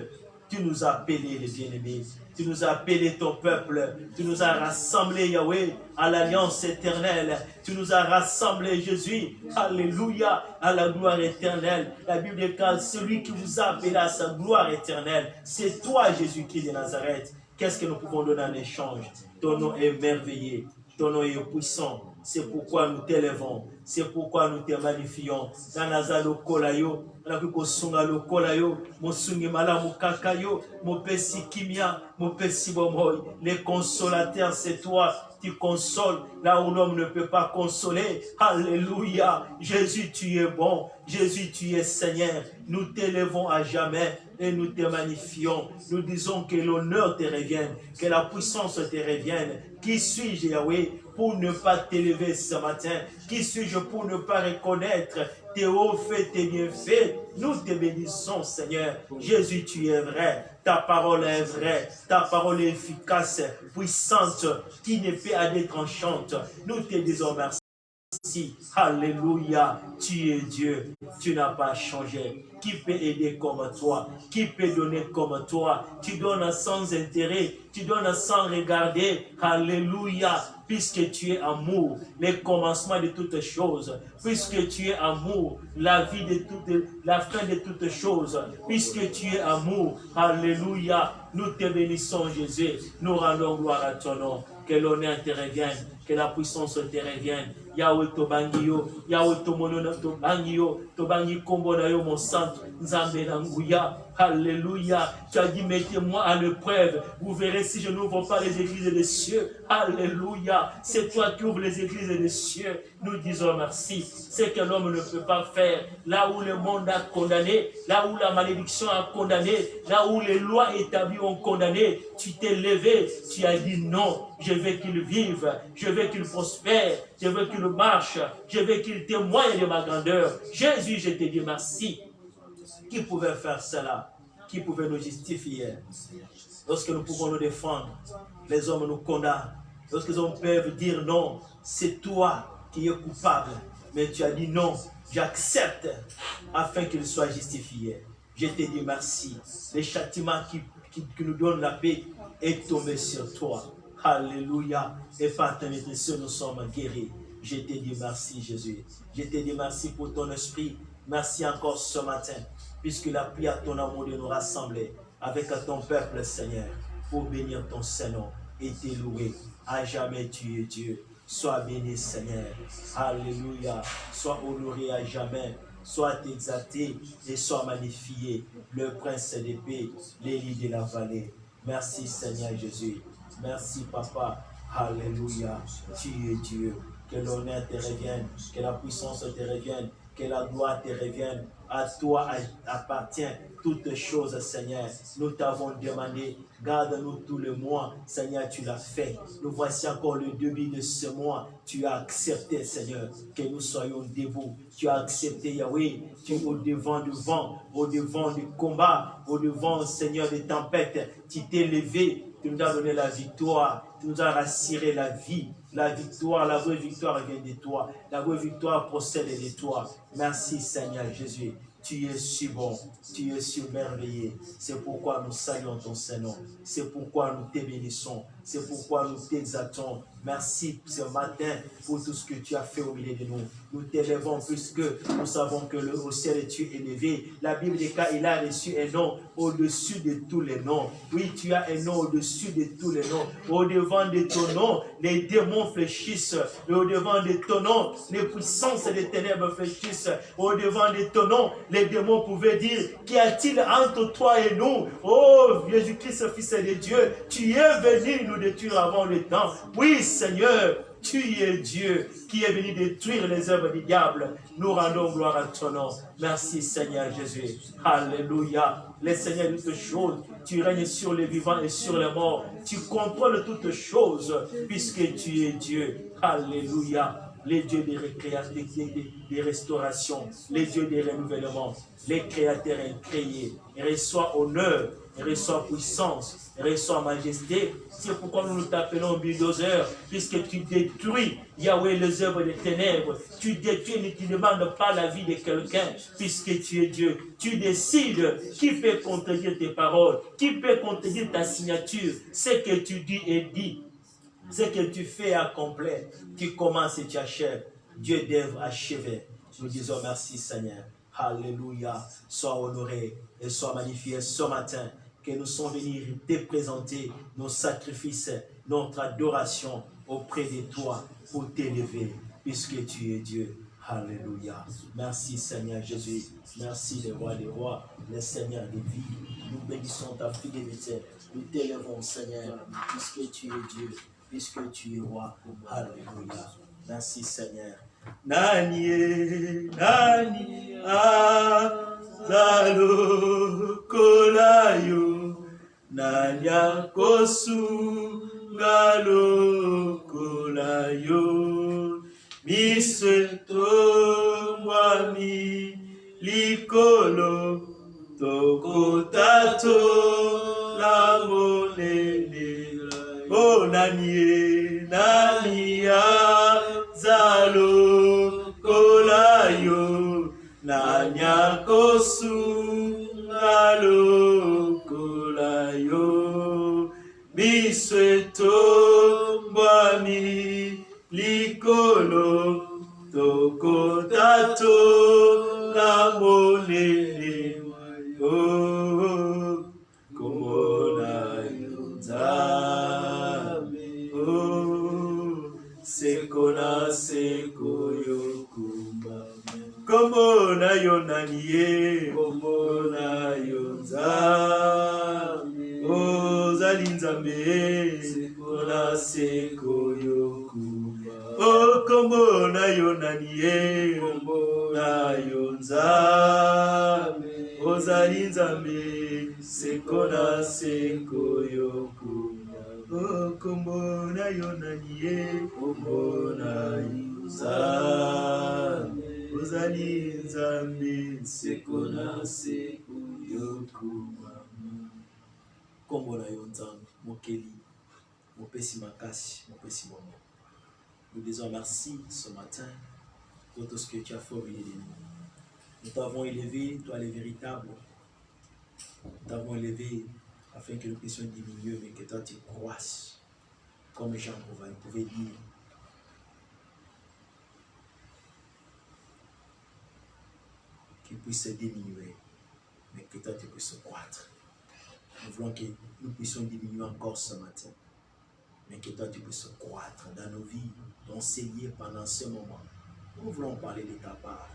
tu nous as appelés les bien-aimés. Tu nous as appelés ton peuple. Tu nous as rassemblés, Yahweh, à l'alliance éternelle. Tu nous as rassemblés, Jésus. Alléluia, à la gloire éternelle. La Bible déclare, celui qui vous a appelé à sa gloire éternelle, c'est toi, Jésus-Christ de Nazareth. Qu'est-ce que nous pouvons donner en échange? Ton nom est merveilleux. Ton nom est puissant. C'est pourquoi nous t'élevons. C'est pourquoi nous te magnifions. Nanazalo kolayo, nakuko sunga lo kolayo, mosungi mala mukakayo, mopesi kimia, mopesi bomoy. Les consolateurs, c'est toi. Tu consoles là où l'homme ne peut pas consoler. Alléluia. Jésus, tu es bon. Jésus, tu es Seigneur. Nous t'élevons à jamais et nous te magnifions. Nous disons que l'honneur te revienne, que la puissance te revienne. Qui suis-je, Yahweh, pour ne pas t'élever ce matin? Qui suis-je pour ne pas reconnaître tes hauts faits, tes bienfaits. Nous te bénissons, Seigneur. Jésus, tu es vrai. Ta parole est vraie. Ta parole est efficace, puissante, qui n'est pas à des tranchantes. Nous te disons merci. Alléluia, tu es Dieu, tu n'as pas changé. Qui peut aider comme toi? Qui peut donner comme toi? Tu donnes sans intérêt, tu donnes sans regarder. Alléluia, puisque tu es amour, le commencement de toutes choses. Puisque tu es amour, la vie de toutes, la fin de toutes choses. Puisque tu es amour, alléluia, nous te bénissons Jésus. Nous rendons gloire à ton nom. Que l'honneur te revienne, que la puissance te revienne. Yahweh Tobangio, Yahweh Tomono Tobangio, Tobangi Kombonayo, mon centre, Nzambe Nanguya, alléluia. Tu as dit, mettez-moi à l'épreuve. Vous verrez si je n'ouvre pas les églises des cieux. Alléluia. C'est toi qui ouvres les églises des cieux. Nous disons merci. C'est que l'homme ne peut pas faire. Là où le monde a condamné, là où la malédiction a condamné, là où les lois établies ont condamné, tu t'es levé, tu as dit non. Je veux qu'il vive, je veux qu'il prospère, je veux qu'il marche, je veux qu'il témoigne de ma grandeur. Jésus, je te dis merci. Qui pouvait faire cela? Qui pouvait nous justifier? Lorsque nous pouvons nous défendre, les hommes nous condamnent. Lorsque les hommes peuvent dire non, c'est toi qui es coupable. Mais tu as dit non, j'accepte afin qu'il soit justifié. Je te dis merci. Le châtiment qui nous donne la paix est tombé sur toi. Alléluia. Et par ta maîtrise, nous sommes guéris. Je te dis merci, Jésus. Je te dis merci pour ton esprit. Merci encore ce matin, puisque la pluie à ton amour de nous rassembler avec ton peuple, Seigneur, pour bénir ton Saint-Nom et te louer. À jamais tu es Dieu. Sois béni, Seigneur. Alléluia. Sois honoré à jamais. Sois exalté et sois magnifié. Le prince de paix, l'élie de la vallée. Merci, Seigneur Jésus. Merci, Papa. Alléluia. Tu es Dieu. Que l'honneur te revienne, que la puissance te revienne, que la gloire te revienne. À toi appartient toutes choses, Seigneur. Nous t'avons demandé, garde-nous tout le mois. Seigneur, tu l'as fait. Nous voici encore le début de ce mois. Tu as accepté, Seigneur, que nous soyons debout. Tu as accepté, Yahweh. Tu es au-devant du vent, au-devant du combat, au-devant, Seigneur, des tempêtes. Tu t'es levé. Tu nous as donné la victoire. Tu nous as rassuré la vie. La victoire, la vraie victoire vient de toi. La vraie victoire procède de toi. Merci Seigneur Jésus. Tu es si bon, tu es si merveilleux. C'est pourquoi nous saluons ton Saint-Nom. C'est pourquoi nous te bénissons. C'est pourquoi nous t'exaltons. Merci ce matin pour tout ce que tu as fait au milieu de nous. Nous t'élevons puisque nous savons que au ciel tu es élevé. La Bible dit qu'il a reçu un nom au-dessus de tous les noms. Oui, tu as un nom au-dessus de tous les noms. Au-devant de ton nom, les démons fléchissent. Au-devant de ton nom, les puissances des ténèbres fléchissent. Au-devant de ton nom, les démons pouvaient dire, qu'y a-t-il entre toi et nous? Oh, Jésus-Christ, Fils de Dieu, tu es venu nous détruire avant le temps. Oui, Seigneur, tu es Dieu qui est venu détruire les œuvres du diable. Nous rendons gloire à ton nom. Merci Seigneur Jésus. Alléluia. Le Seigneur de toutes choses, tu règnes sur les vivants et sur les morts. Tu contrôles toutes choses puisque tu es Dieu. Alléluia. Les dieux des restaurations, les dieux des renouvellements, les créateurs incréés. Reçois honneur, reçois puissance, reçois majesté. C'est pourquoi nous nous t'appelons bulldozer, puisque tu détruis, Yahweh, les œuvres des ténèbres. Tu détruis et tu ne demandes pas la vie de quelqu'un, puisque tu es Dieu. Tu décides qui peut contredire tes paroles, qui peut contredire ta signature. Ce que tu dis est dit. Ce que tu fais accomplir, tu commences et tu achèves. Dieu devra achever. Nous disons merci Seigneur. Alléluia. Sois honoré et sois magnifié ce matin que nous sommes venus te présenter nos sacrifices, notre adoration auprès de toi pour t'élever puisque tu es Dieu. Alléluia. Merci Seigneur Jésus. Merci le roi des rois, le Seigneur des vies. Nous bénissons ta fidélité. Nous t'élevons Seigneur puisque tu es Dieu. Puisque tu es roi. Alléluia. Merci Seigneur. Nani, nani, azalo kolayo, nanya kosu ngalo kolayo, misweto mwami likolo tokotato la monene o nani azalo kolayo nani akosu ngalo kolayo misweto mwami likolo tokotato la monene oh komona yonzame oh sekona seko yokumba komona yonanie komona yonzame oh zalinzame sekona seko yokumba oh komona yonanie komona yonzame oh zalinzame sekona seko yokumba oh komona yonanie komona yonzame oh zalinzame sekona seko yokumba komona yonzame mokeli mopesi makasi mopesi momo. Nous disons merci ce matin pour tout ce que tu as fait au milieu de nous. Nous t'avons élevé, toi le véritable. Nous t'avons élevé afin que nous puissions diminuer, mais que toi tu croisses. Comme Jean pouvait dire. Qu'il puisse diminuer, mais que toi tu puisses croître. Nous voulons que nous puissions diminuer encore ce matin, mais que toi tu puisses croître dans nos vies, t'enseigner pendant ce moment. Nous voulons parler de ta part.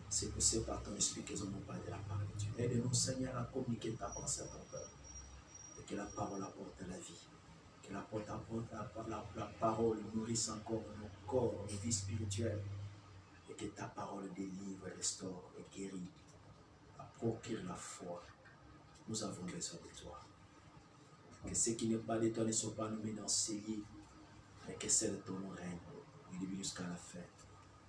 C'est poussé par ton esprit que nous allons parler de la parole de Dieu. Aide-nous, Seigneur, à communiquer ta pensée à ton peuple. Et que la parole apporte la vie. Que la parole nourrisse encore nos corps, nos vies spirituelles. Et que ta parole délivre, restaure et guérit. Procure la foi. Nous avons besoin de toi. Que ce qui n'est pas de toi ne soit pas nommé dans ces livres, mais que c'est de ton règne, du début jusqu'à la fin.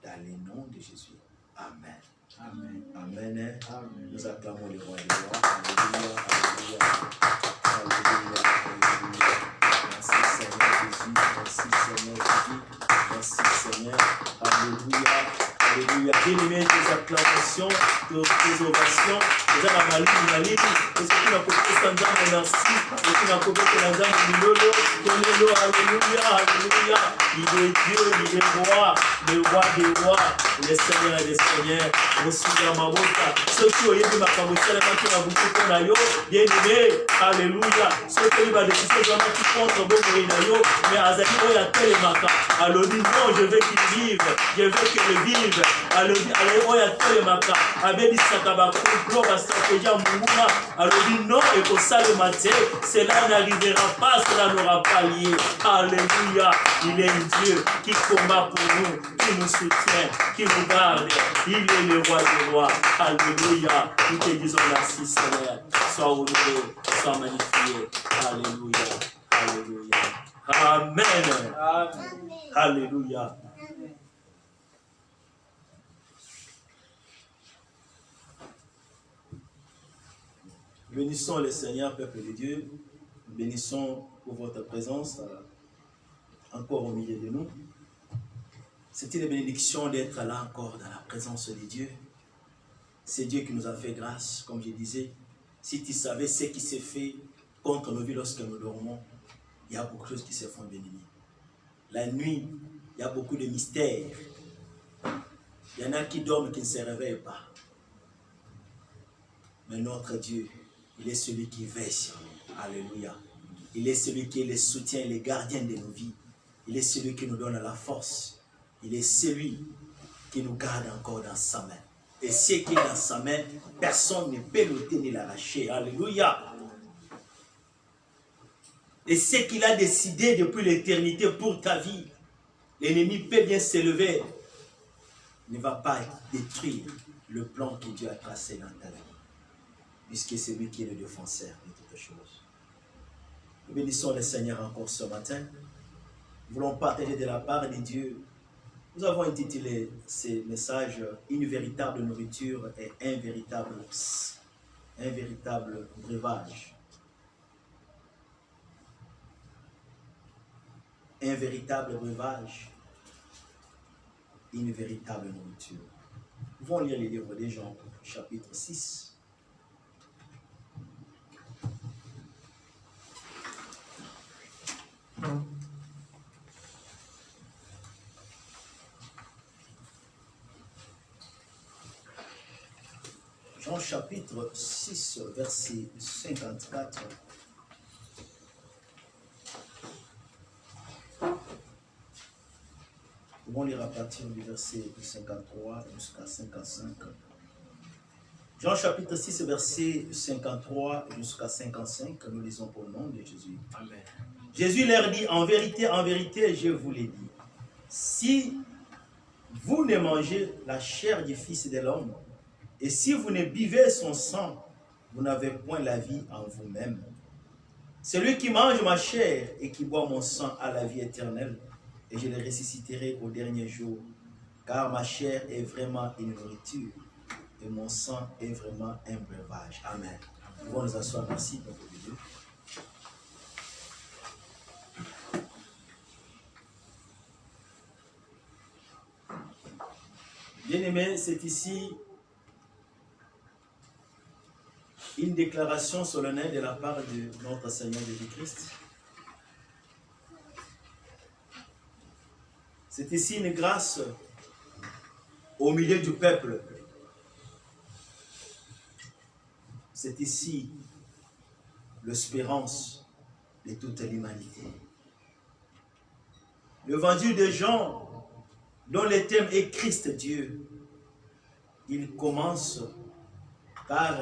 Dans le nom de Jésus. Amen. Amen. Amen. Amen. Nous acclamons le roi des rois. Alléluia. Alléluia. Alléluia. Alléluia. Merci Seigneur Jésus. Merci Seigneur Jésus. Merci Seigneur. Alléluia. Alléluia. Bien-aimé, tes acclamations, tes ovations, tes amalines, et ce qui m'a coupé sans dame, merci. Et ce qui m'a coupé sans dame, Lolo, alléluia, alléluia. Il est Dieu, il est roi, le roi des rois, le Seigneur des seigneurs. Monsieur Mamota, ceux qui ont eu ma camouflage, les gens qui ont beaucoup de nayo, bien-aimé, alléluia. Ceux qui ont eu des choses vraiment qui comptent beaucoup de nayo, mais Azali, il y a tellement. Alors dit non, je veux qu'il vive, je veux qu'il vive. Alors dit, il y a tellement. Avec dit Sakaba, pour la stratégie à Moumouma. Alors dit non, et pour ça le matin, cela n'arrivera pas, cela n'aura pas lié. Alléluia. Il est un Dieu qui combat pour nous, qui nous soutient, qui nous garde. Il est le roi des rois. Alléluia. Nous te disons merci, Seigneur. Sois honoré, sois magnifié. Alléluia. Alléluia. Amen. Amen. Alléluia. Bénissons le Seigneur, peuple de Dieu. Bénissons pour votre présence encore au milieu de nous. C'est une bénédiction d'être là encore dans la présence de Dieu. C'est Dieu qui nous a fait grâce, comme je disais. Si tu savais ce qui s'est fait contre nos vies lorsque nous dormons, il y a beaucoup de choses qui se font bénir. La nuit, il y a beaucoup de mystères. Il y en a qui dorment, qui ne se réveillent pas. Mais notre Dieu, il est celui qui veille sur nous. Alléluia. Il est celui qui est le soutien, le gardien de nos vies. Il est celui qui nous donne la force. Il est celui qui nous garde encore dans sa main. Et ce qui est dans sa main, personne ne peut l'ôter ni l'arracher. Alléluia. Et ce qu'il a décidé depuis l'éternité pour ta vie, l'ennemi peut bien s'élever, ne va pas détruire le plan que Dieu a tracé dans ta vie. Puisque c'est lui qui est le défenseur de toutes choses. Nous bénissons le Seigneur encore ce matin. Nous voulons partager de la part de Dieu Nous avons intitulé ces messages « Une véritable nourriture et un véritable breuvage ». Un véritable breuvage, une véritable nourriture. Nous pouvons lire les livres des Jean, chapitre 6. Jean chapitre 6, verset 54. Nous allons lire à partir du verset 53 jusqu'à 55. Jean chapitre 6, verset 53 jusqu'à 55. Nous lisons pour le nom de Jésus. Amen. Jésus leur dit, en vérité, je vous l'ai dit. Si vous ne mangez la chair du Fils de l'homme, et si vous ne buvez son sang, vous n'avez point la vie en vous-même. Celui qui mange ma chair et qui boit mon sang a la vie éternelle, et je le ressusciterai au dernier jour, car ma chair est vraiment une nourriture, et mon sang est vraiment un breuvage. Amen. Nous allons nous asseoir. Merci, peuple de Dieu. Bien-aimés, c'est ici une déclaration solennelle de la part de notre Seigneur Jésus-Christ. C'est ici une grâce au milieu du peuple. C'est ici l'espérance de toute l'humanité. L'évangile de Jean, dont le thème est Christ Dieu, il commence par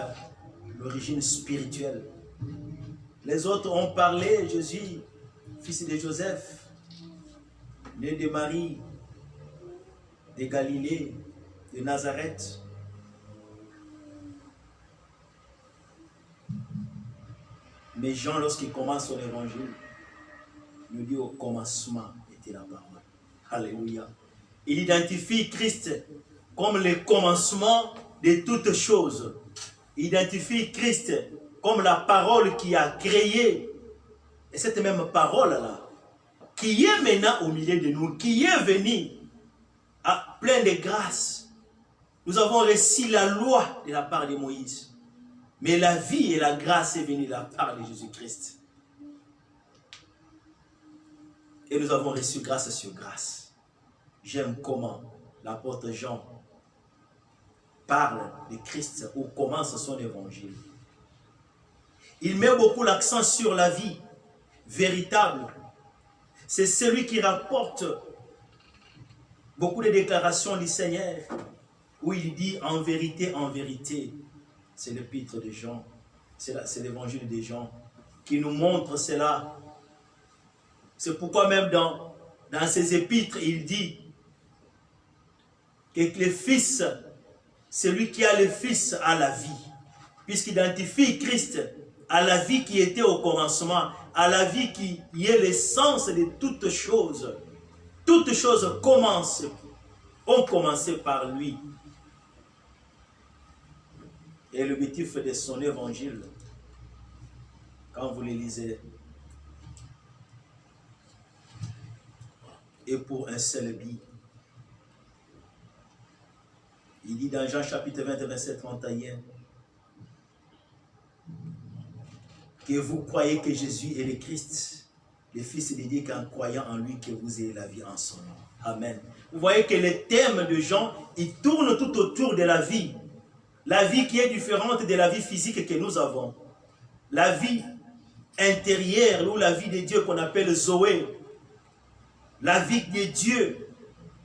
l'origine spirituelle. Les autres ont parlé, Jésus, fils de Joseph, né de Marie, de Galilée, de Nazareth. Mais Jean, lorsqu'il commence son évangile, nous dit au commencement était la parole. Alléluia. Il identifie Christ comme le commencement de toutes choses. Il identifie Christ comme la parole qui a créé. Et cette même parole-là, qui est maintenant au milieu de nous, qui est venue à plein de grâce. Nous avons reçu la loi de la part de Moïse. Mais la vie et la grâce est venue de la part de Jésus-Christ. Et nous avons reçu grâce sur grâce. J'aime comment l'apôtre Jean parle de Christ ou commence son évangile. Il met beaucoup l'accent sur la vie véritable. C'est celui qui rapporte beaucoup de déclarations du Seigneur où il dit en vérité, c'est l'épître de Jean, c'est l'évangile de Jean qui nous montre cela. C'est pourquoi même dans ses épîtres, il dit que le Fils, celui qui a le Fils a la vie, puisqu'il identifie Christ à la vie qui était au commencement, à la vie qui est l'essence de toutes choses. Toutes choses ont commencé par lui. Et l'objectif de son évangile, quand vous le lisez, est pour un seul but. Il dit dans Jean chapitre 20, verset 31, que vous croyez que Jésus est le Christ, le Fils de Dieu, qu'en croyant en lui, que vous ayez la vie en son nom. Amen. Vous voyez que le thème de Jean, il tourne tout autour de la vie. La vie qui est différente de la vie physique que nous avons. La vie intérieure, ou la vie de Dieu qu'on appelle Zoé. La vie de Dieu.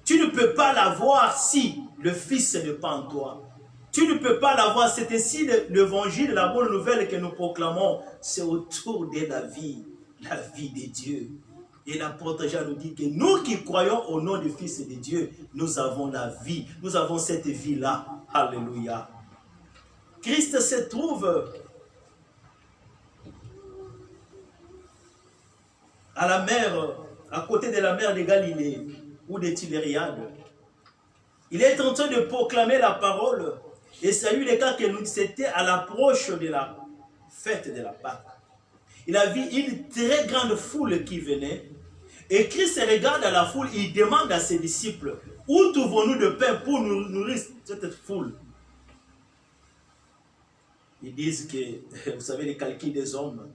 Tu ne peux pas l'avoir si le Fils n'est pas en toi. Tu ne peux pas l'avoir. C'est ainsi l'évangile, la bonne nouvelle que nous proclamons. C'est autour de la vie de Dieu. Et l'apôtre Jean nous dit que nous qui croyons au nom du Fils de Dieu, nous avons la vie. Nous avons cette vie-là. Alléluia. Christ se trouve à la mer, à côté de la mer de Galilée. ou des Tibériades. Il est en train de proclamer la parole. Et salut les cas que nous, c'était à l'approche de la fête de la Pâque. Il a vu une très grande foule qui venait. Et Christ regarde à la foule, il demande à ses disciples, où trouvons-nous de pain pour nous nourrir cette foule? Ils disent que, vous savez, les calculs des hommes,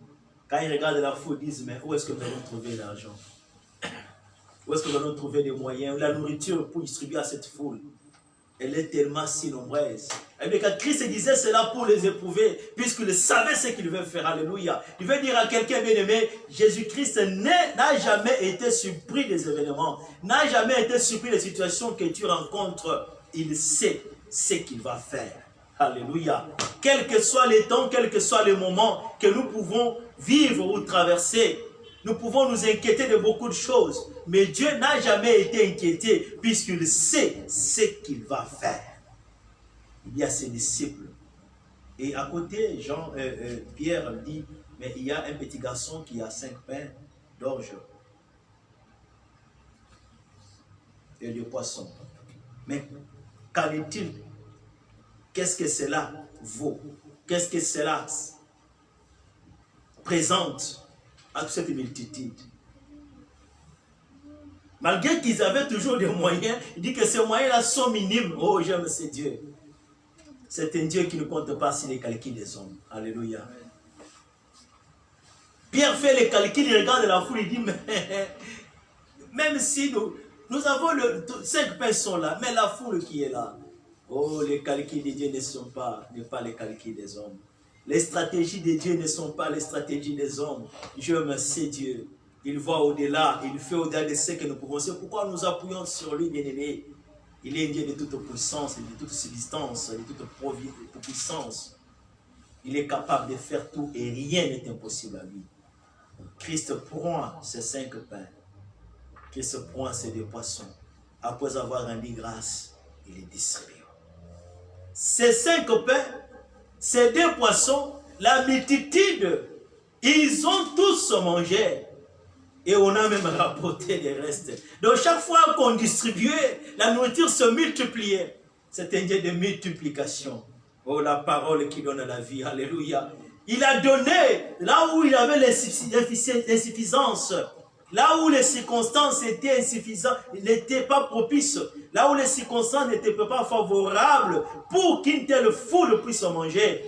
quand ils regardent la foule, ils disent, mais où est-ce que nous allons trouver l'argent? Où est-ce que nous allons trouver des moyens, la nourriture pour distribuer à cette foule? Elle est tellement si nombreuse. Et quand Christ disait cela pour les éprouver, puisqu'il savait ce qu'il veut faire. Alléluia. Il veut dire à quelqu'un bien-aimé, Jésus-Christ n'a jamais été surpris des événements, n'a jamais été surpris des situations que tu rencontres. Il sait ce qu'il va faire. Alléluia. Quel que soit les temps, quel que soit le moment que nous pouvons vivre ou traverser, nous pouvons nous inquiéter de beaucoup de choses. Mais Dieu n'a jamais été inquiété puisqu'il sait ce qu'il va faire. Il y a ses disciples. Et à côté, Pierre dit, mais il y a un petit garçon qui a 5 pains d'orge et 2 poissons. Mais qu'en est-il? Qu'est-ce que cela vaut? Qu'est-ce que cela présente à toute cette multitude? Malgré qu'ils avaient toujours des moyens, il dit que ces moyens-là sont minimes. Oh, j'aime ce Dieu. C'est un Dieu qui ne compte pas sur les calculs des hommes. Alléluia. Pierre fait les calculs, il regarde la foule, il dit, mais même si nous avons 5 pains sont là, mais la foule qui est là, oh, les calculs de Dieu ne sont pas les calculs des hommes. Les stratégies de Dieu ne sont pas les stratégies des hommes. J'aime ce Dieu. Il voit au-delà, il fait au-delà de ce que nous pouvons. C'est pourquoi nous appuyons sur lui, bien-aimé. Il est un Dieu de toute puissance, de toute subsistance, de toute puissance. Il est capable de faire tout et rien n'est impossible à lui. Christ prend ces 5 pains. Christ prend ces 2 poissons. Après avoir rendu grâce, il les distribue. Ces 5 pains, ces 2 poissons, la multitude, ils ont tous mangé. Et on a même rapporté les restes. Donc chaque fois qu'on distribuait, la nourriture se multipliait. C'est un Dieu de multiplication. Oh, la parole qui donne la vie. Alléluia. Il a donné là où il avait l'insuffisance. Là où les circonstances étaient insuffisantes, n'étaient pas propices. Là où les circonstances n'étaient pas favorables pour qu'une telle foule puisse manger.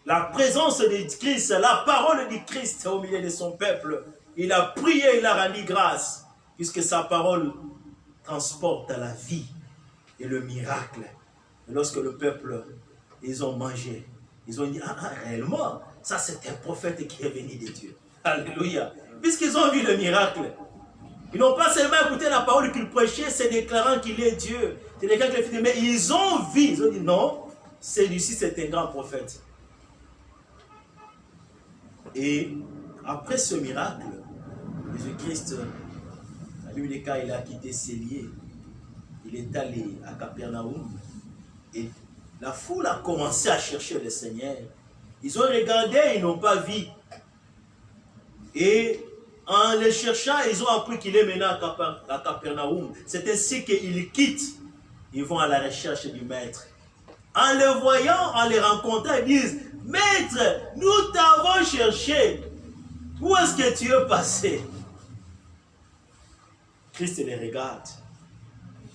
La présence de Christ, la parole du Christ au milieu de son peuple. Il a prié, il a rendu grâce, puisque sa parole transporte à la vie et le miracle. Et lorsque le peuple, ils ont mangé, ils ont dit, réellement, ça c'est un prophète qui est venu de Dieu. Alléluia. Puisqu'ils ont vu le miracle. Ils n'ont pas seulement écouté la parole qu'il prêchait, c'est déclarant qu'il est Dieu. C'est déclarant qu'il est fidèle, mais ils ont vu, ils ont dit, non, celui-ci c'est un grand prophète. Et après ce miracle, Jésus-Christ, à lui des cas, il a quitté ses lieux. Il est allé à Capernaum. Et la foule a commencé à chercher le Seigneur. Ils ont regardé, ils n'ont pas vu. Et en le cherchant, ils ont appris qu'il est maintenant à Capernaum. C'est ainsi qu'ils quittent. Ils vont à la recherche du Maître. En le voyant, en le rencontrant, ils disent, Maître, nous t'avons cherché. Où est-ce que tu es passé? Christ les regarde.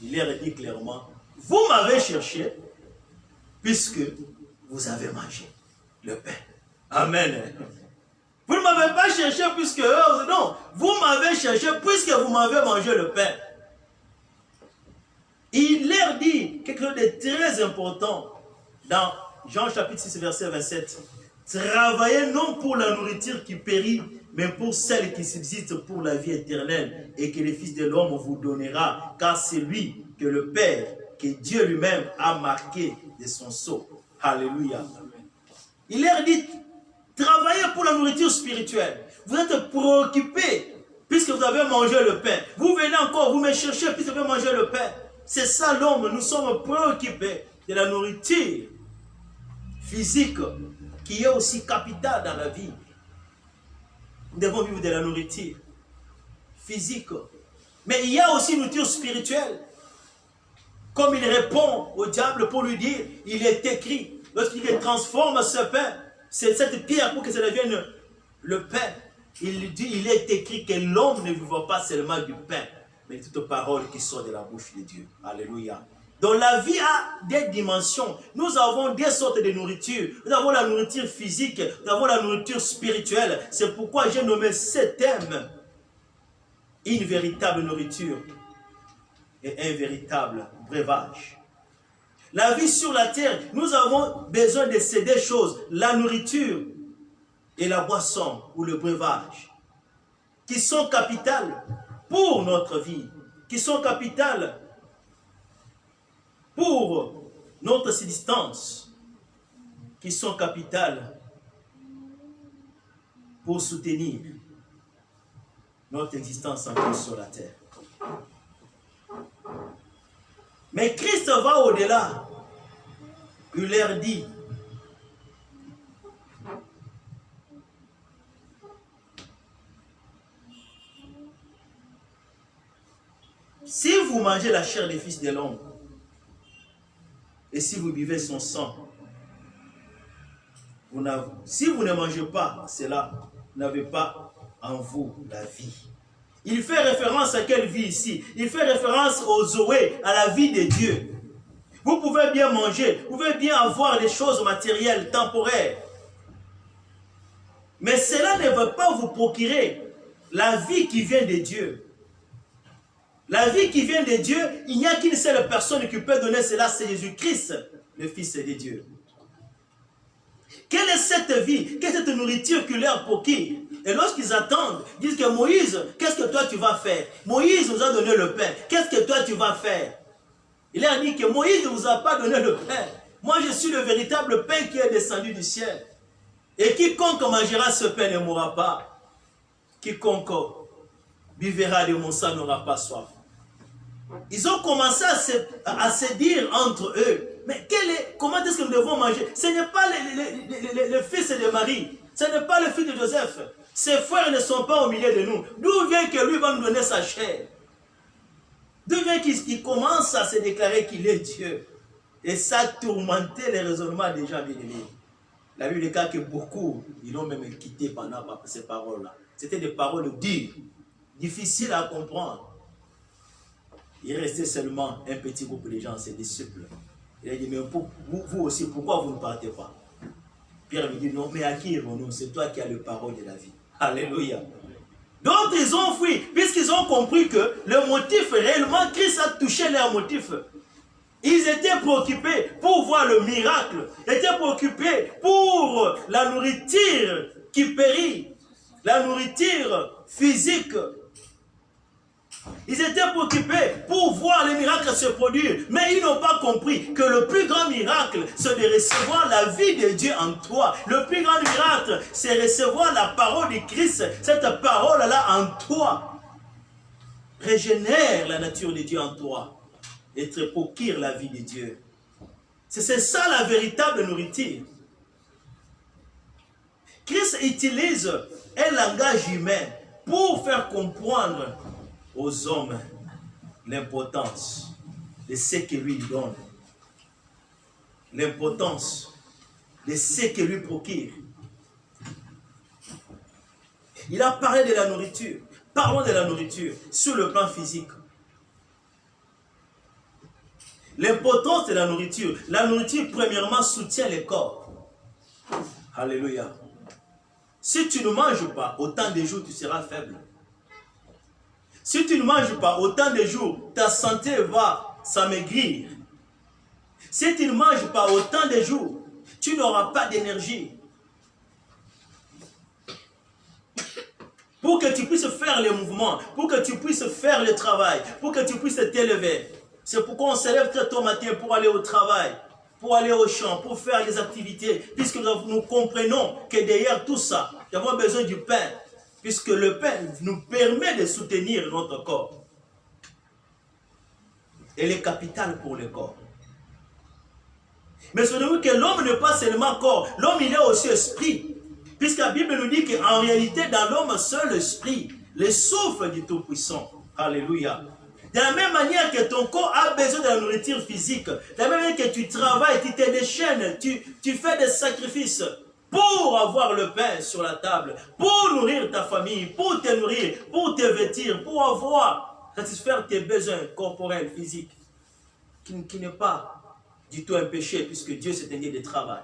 Il leur dit clairement, vous m'avez cherché puisque vous avez mangé le pain. Amen. Vous ne m'avez pas cherché puisque... Non, vous m'avez cherché puisque vous m'avez mangé le pain. Il leur dit quelque chose de très important dans Jean chapitre 6 verset 27. Travaillez non pour la nourriture qui périt, mais pour celle qui subsiste pour la vie éternelle, et que le Fils de l'homme vous donnera, car c'est lui que le Père, que Dieu lui-même a marqué de son sceau. Alléluia. Il leur dit, travaillez pour la nourriture spirituelle. Vous êtes préoccupés, puisque vous avez mangé le pain. Vous venez encore, vous me cherchez, puisque vous avez mangé le pain. C'est ça l'homme, nous sommes préoccupés de la nourriture physique, qui est aussi capitale dans la vie. Nous devons vivre de la nourriture physique. Mais il y a aussi une nourriture spirituelle. Comme il répond au diable pour lui dire, il est écrit, lorsqu'il transforme ce pain, c'est cette pierre pour que ça devienne le pain. Il dit, il est écrit que l'homme ne vivra pas seulement du pain, mais de toute parole qui sort de la bouche de Dieu. Alléluia. Donc la vie a des dimensions. Nous avons des sortes de nourriture. Nous avons la nourriture physique, nous avons la nourriture spirituelle. C'est pourquoi j'ai nommé ce thème une véritable nourriture et un véritable breuvage. La vie sur la terre, nous avons besoin de ces deux choses, la nourriture et la boisson ou le breuvage, qui sont capitales pour notre vie, qui sont capitales pour notre subsistance, qui sont capitales pour soutenir notre existence encore sur la terre. Mais Christ va au-delà. Il leur dit, si vous mangez la chair des fils de l'homme, et si vous buvez son sang, si vous ne mangez pas cela, vous n'avez pas en vous la vie. Il fait référence à quelle vie ici? Il fait référence au Zoé, à la vie de Dieu. Vous pouvez bien manger, vous pouvez bien avoir des choses matérielles, temporaires. Mais cela ne veut pas vous procurer la vie qui vient de Dieu. La vie qui vient de Dieu, il n'y a qu'une seule personne qui peut donner cela, c'est Jésus-Christ, le Fils de Dieu. Quelle est cette vie? Quelle est cette nourriture qui leur procure? Et lorsqu'ils attendent, ils disent que Moïse, qu'est-ce que toi tu vas faire? Moïse nous a donné le pain. Qu'est-ce que toi tu vas faire? Il a dit que Moïse ne vous a pas donné le pain. Moi je suis le véritable pain qui est descendu du ciel. Et quiconque mangera ce pain ne mourra pas. Quiconque buvera de mon sang n'aura pas soif. Ils ont commencé à se dire entre eux, mais comment est-ce que nous devons manger? Ce n'est pas le fils de Marie, ce n'est pas le fils de Joseph. Ses frères ne sont pas au milieu de nous. D'où vient que lui va nous donner sa chair? D'où vient qu'il commence à se déclarer qu'il est Dieu? Et ça a tourmenté les raisonnements des gens bien-aimés. La Bible dit que beaucoup, ils l'ont même quitté pendant ces paroles-là. C'était des paroles dures, difficiles à comprendre. Il restait seulement un petit groupe de gens, ses disciples. Il a dit, mais vous aussi, pourquoi vous ne partez pas? Pierre lui dit, non, mais à qui irons-nous? C'est toi qui as le parole de la vie. Alléluia. D'autres, ils ont fui, puisqu'ils ont compris que le motif, réellement, Christ a touché leur motif. Ils étaient préoccupés pour voir le miracle. Ils étaient préoccupés pour la nourriture qui périt, la nourriture physique. Ils étaient préoccupés pour voir les miracles se produire. Mais ils n'ont pas compris que le plus grand miracle, c'est de recevoir la vie de Dieu en toi. Le plus grand miracle, c'est recevoir la parole de Christ. Cette parole-là en toi régénère la nature de Dieu en toi et te procure la vie de Dieu. C'est ça la véritable nourriture. Christ utilise un langage humain pour faire comprendre aux hommes l'importance de ce que lui donne, l'importance de ce que lui procure. Il a parlé de la nourriture. Parlons de la nourriture sur le plan physique. L'importance de la nourriture. La nourriture, premièrement, soutient le corps. Alléluia. Si tu ne manges pas, autant de jours tu seras faible. Si tu ne manges pas, autant de jours, ta santé va s'amaigrir. Si tu ne manges pas, autant de jours, tu n'auras pas d'énergie. Pour que tu puisses faire les mouvements, pour que tu puisses faire le travail, pour que tu puisses t'élever. C'est pourquoi on se lève très tôt au matin pour aller au travail, pour aller au champ, pour faire les activités, puisque nous comprenons que derrière tout ça, nous avons besoin du pain. Puisque le pain nous permet de soutenir notre corps. Elle est capitale pour le corps. Mais souvenez-vous que l'homme n'est pas seulement corps, l'homme il est aussi esprit. Puisque la Bible nous dit qu'en réalité, dans l'homme seul l'esprit, le souffle du Tout-Puissant. Alléluia. De la même manière que ton corps a besoin de la nourriture physique, de la même manière que tu travailles, tu te déchaînes, tu fais des sacrifices pour avoir le pain sur la table, pour nourrir ta famille, pour te nourrir, pour te vêtir, pour avoir, satisfaire tes besoins corporels, physiques, qui n'est pas du tout un péché, puisque Dieu c'est un Dieu de travail.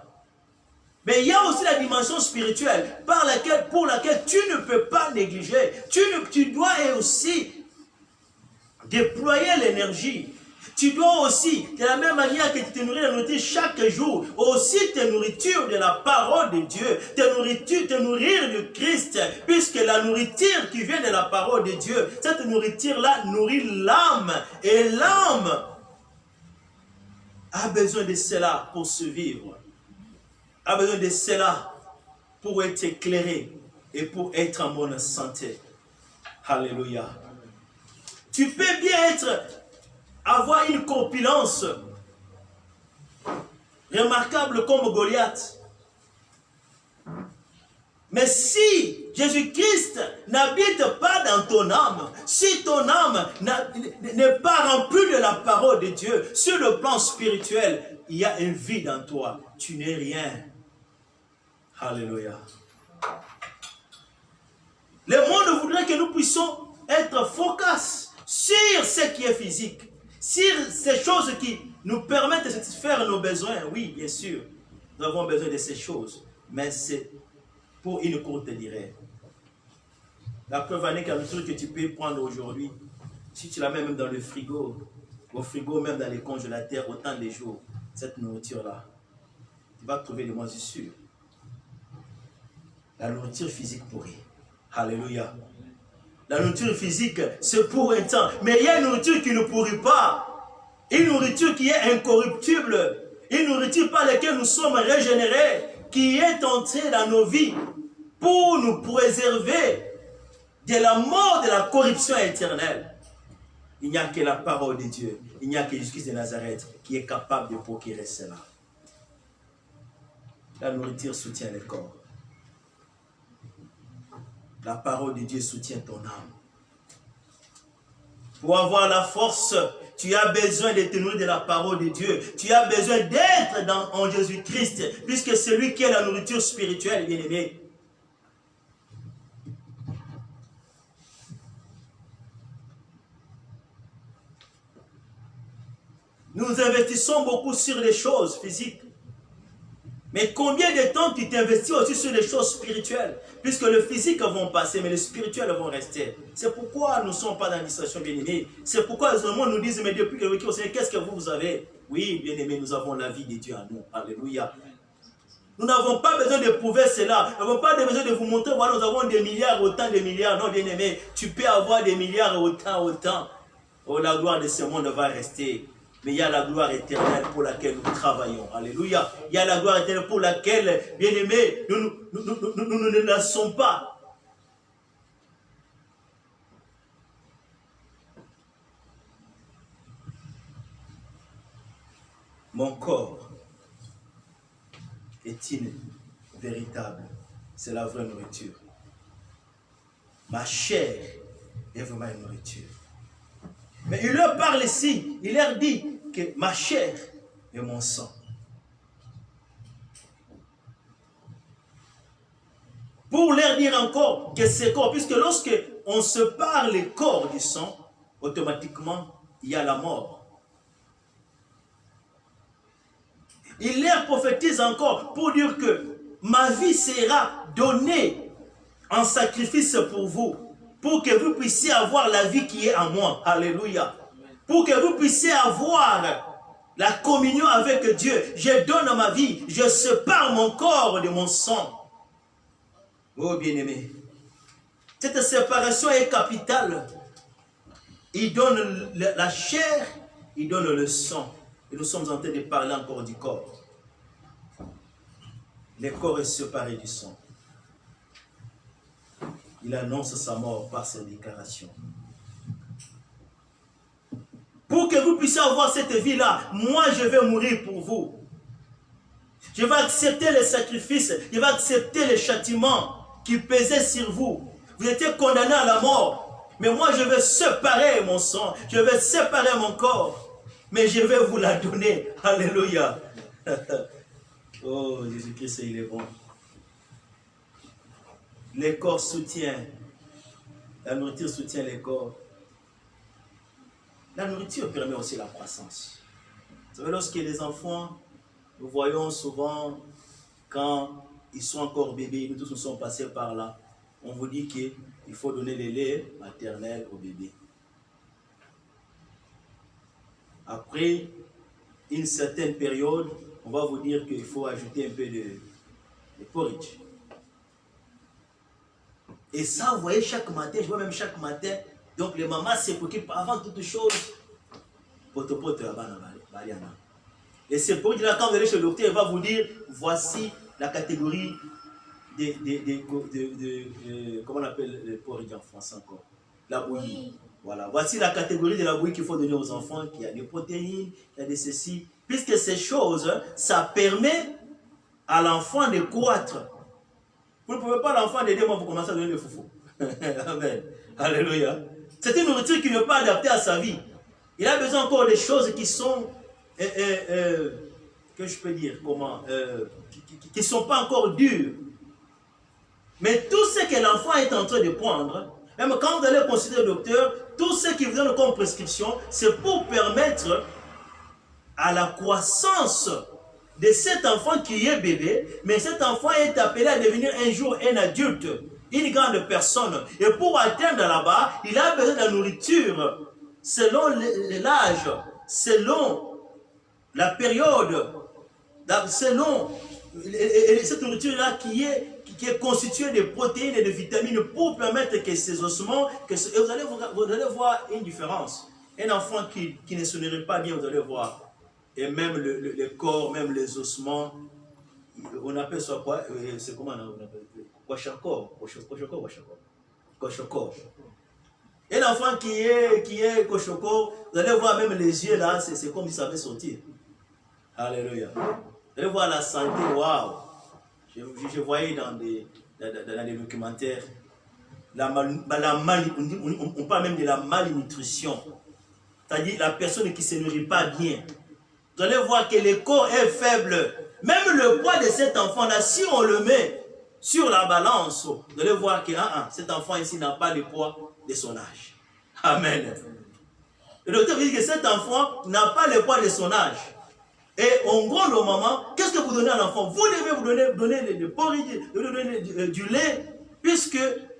Mais il y a aussi la dimension spirituelle pour laquelle tu ne peux pas négliger. Tu dois aussi déployer l'énergie. Tu dois aussi, de la même manière que tu te nourris de la nourriture chaque jour, aussi te nourriture de la parole de Dieu, te nourrir du Christ, puisque la nourriture qui vient de la parole de Dieu, cette nourriture-là nourrit l'âme. Et l'âme a besoin de cela pour survivre, a besoin de cela pour être éclairé et pour être en bonne santé. Alléluia. Tu peux bien avoir une corpulence remarquable comme Goliath. Mais si Jésus-Christ n'habite pas dans ton âme, si ton âme n'est pas remplie de la parole de Dieu, sur le plan spirituel, il y a un vide en toi. Tu n'es rien. Alléluia. Le monde voudrait que nous puissions être focus sur ce qui est physique, sur ces choses qui nous permettent de satisfaire nos besoins. Oui, bien sûr, nous avons besoin de ces choses, mais c'est pour une courte durée. La preuve en est qu'il y a des trucs que tu peux prendre aujourd'hui, si tu la mets même dans le frigo, au frigo, même dans les congélateurs, autant de jours, cette nourriture-là, tu vas trouver des moisissures. La nourriture physique pourrie. Alléluia. La nourriture physique, c'est pour un temps. Mais il y a une nourriture qui ne pourrit pas. Une nourriture qui est incorruptible. Une nourriture par laquelle nous sommes régénérés. Qui est entrée dans nos vies pour nous préserver de la mort, de la corruption éternelle. Il n'y a que la parole de Dieu. Il n'y a que Jésus-Christ de Nazareth qui est capable de procurer cela. La nourriture soutient le corps. La parole de Dieu soutient ton âme. Pour avoir la force, tu as besoin de te nourrir de la parole de Dieu. Tu as besoin d'être en Jésus-Christ, puisque c'est lui qui est la nourriture spirituelle, bien-aimé. Nous investissons beaucoup sur les choses physiques. Mais combien de temps tu t'investis aussi sur les choses spirituelles? Puisque le physique vont passer, mais les spirituels vont rester. C'est pourquoi nous ne sommes pas dans l'administration, bien-aimés. C'est pourquoi les hommes nous disent, mais depuis que vous êtes au Seigneur, qu'est-ce que vous avez? Oui, bien-aimés, nous avons la vie de Dieu en nous. Alléluia. Nous n'avons pas besoin de prouver cela. Nous n'avons pas besoin de vous montrer, voilà, nous avons des milliards, autant de milliards. Non, bien-aimés, tu peux avoir des milliards, autant. Oh, la gloire de ce monde va rester. Mais il y a la gloire éternelle pour laquelle nous travaillons. Alléluia. Il y a la gloire éternelle pour laquelle, bien-aimés, nous ne laissons pas. Mon corps est véritable. C'est la vraie nourriture. Ma chair est vraiment une nourriture. Mais il leur parle ici, il leur dit que ma chair et mon sang. Pour leur dire encore que c'est corps, puisque lorsque on se parle le corps du sang, automatiquement, il y a la mort. Il leur prophétise encore pour dire que ma vie sera donnée en sacrifice pour vous. Pour que vous puissiez avoir la vie qui est en moi. Alléluia. Pour que vous puissiez avoir la communion avec Dieu. Je donne ma vie. Je sépare mon corps de mon sang. Oh bien-aimé. Cette séparation est capitale. Il donne la chair. Il donne le sang. Et nous sommes en train de parler encore du corps. Le corps est séparé du sang. Il annonce sa mort par ses déclarations. Pour que vous puissiez avoir cette vie-là, moi je vais mourir pour vous. Je vais accepter les sacrifices, je vais accepter les châtiments qui pesaient sur vous. Vous étiez condamné à la mort. Mais moi, je vais séparer mon sang, je vais séparer mon corps, mais je vais vous la donner. Alléluia. Oh, Jésus-Christ, il est bon. Les corps soutiennent. La nourriture soutient les corps. La nourriture permet aussi la croissance. Vous savez, lorsque les enfants, nous voyons souvent, quand ils sont encore bébés, nous tous nous sommes passés par là, on vous dit qu'il faut donner le lait maternel au bébé. Après une certaine période, on va vous dire qu'il faut ajouter un peu de porridge. Et ça, vous voyez, chaque matin, je vois même chaque matin, donc les mamans se préoccupent avant toute chose. Et c'est pour dire, quand vous allez chez le docteur, il va vous dire, voici la catégorie comment on appelle le porridge en français encore? La bouillie. Voilà, voici la catégorie de la bouillie qu'il faut donner aux enfants, qu'il y a des protéines, qu'il y a des ceci. Puisque ces choses, ça permet à l'enfant de croître. Vous ne pouvez pas l'enfant de 2 mois, vous commencez à donner le foufou. Amen. Alléluia. C'est une nourriture qui n'est pas adaptée à sa vie. Il a besoin encore des choses qui sont, que je peux dire, comment, qui ne sont pas encore dures. Mais tout ce que l'enfant est en train de prendre, même quand vous allez consulter le docteur, tout ce qu'il vous donne comme prescription, c'est pour permettre à la croissance de cet enfant qui est bébé, mais cet enfant est appelé à devenir un jour un adulte, une grande personne. Et pour atteindre là-bas, il a besoin de la nourriture selon l'âge, selon la période, selon cette nourriture-là qui est constituée de protéines et de vitamines pour permettre que ces ossements, et vous allez voir une différence. Un enfant qui ne se nourrit pas bien, vous allez voir. Et même le corps, même les ossements, on appelle ça quoi? C'est comment on appelle? Kwashakor. Et l'enfant qui est Koshoko, vous allez voir même les yeux là, c'est comme il savait sortir. Alléluia. Vous allez voir la santé, waouh. Je voyais dans des documentaires, on parle même de la malnutrition. C'est-à-dire la personne qui ne se nourrit pas bien. Vous allez voir que le corps est faible. Même le poids de cet enfant-là, si on le met sur la balance, vous allez voir que cet enfant ici n'a pas le poids de son âge. Amen. Le docteur dit que cet enfant n'a pas le poids de son âge. Et en gros, le moment, qu'est-ce que vous donnez à l'enfant? Vous devez vous donner le porridge, du lait, puisque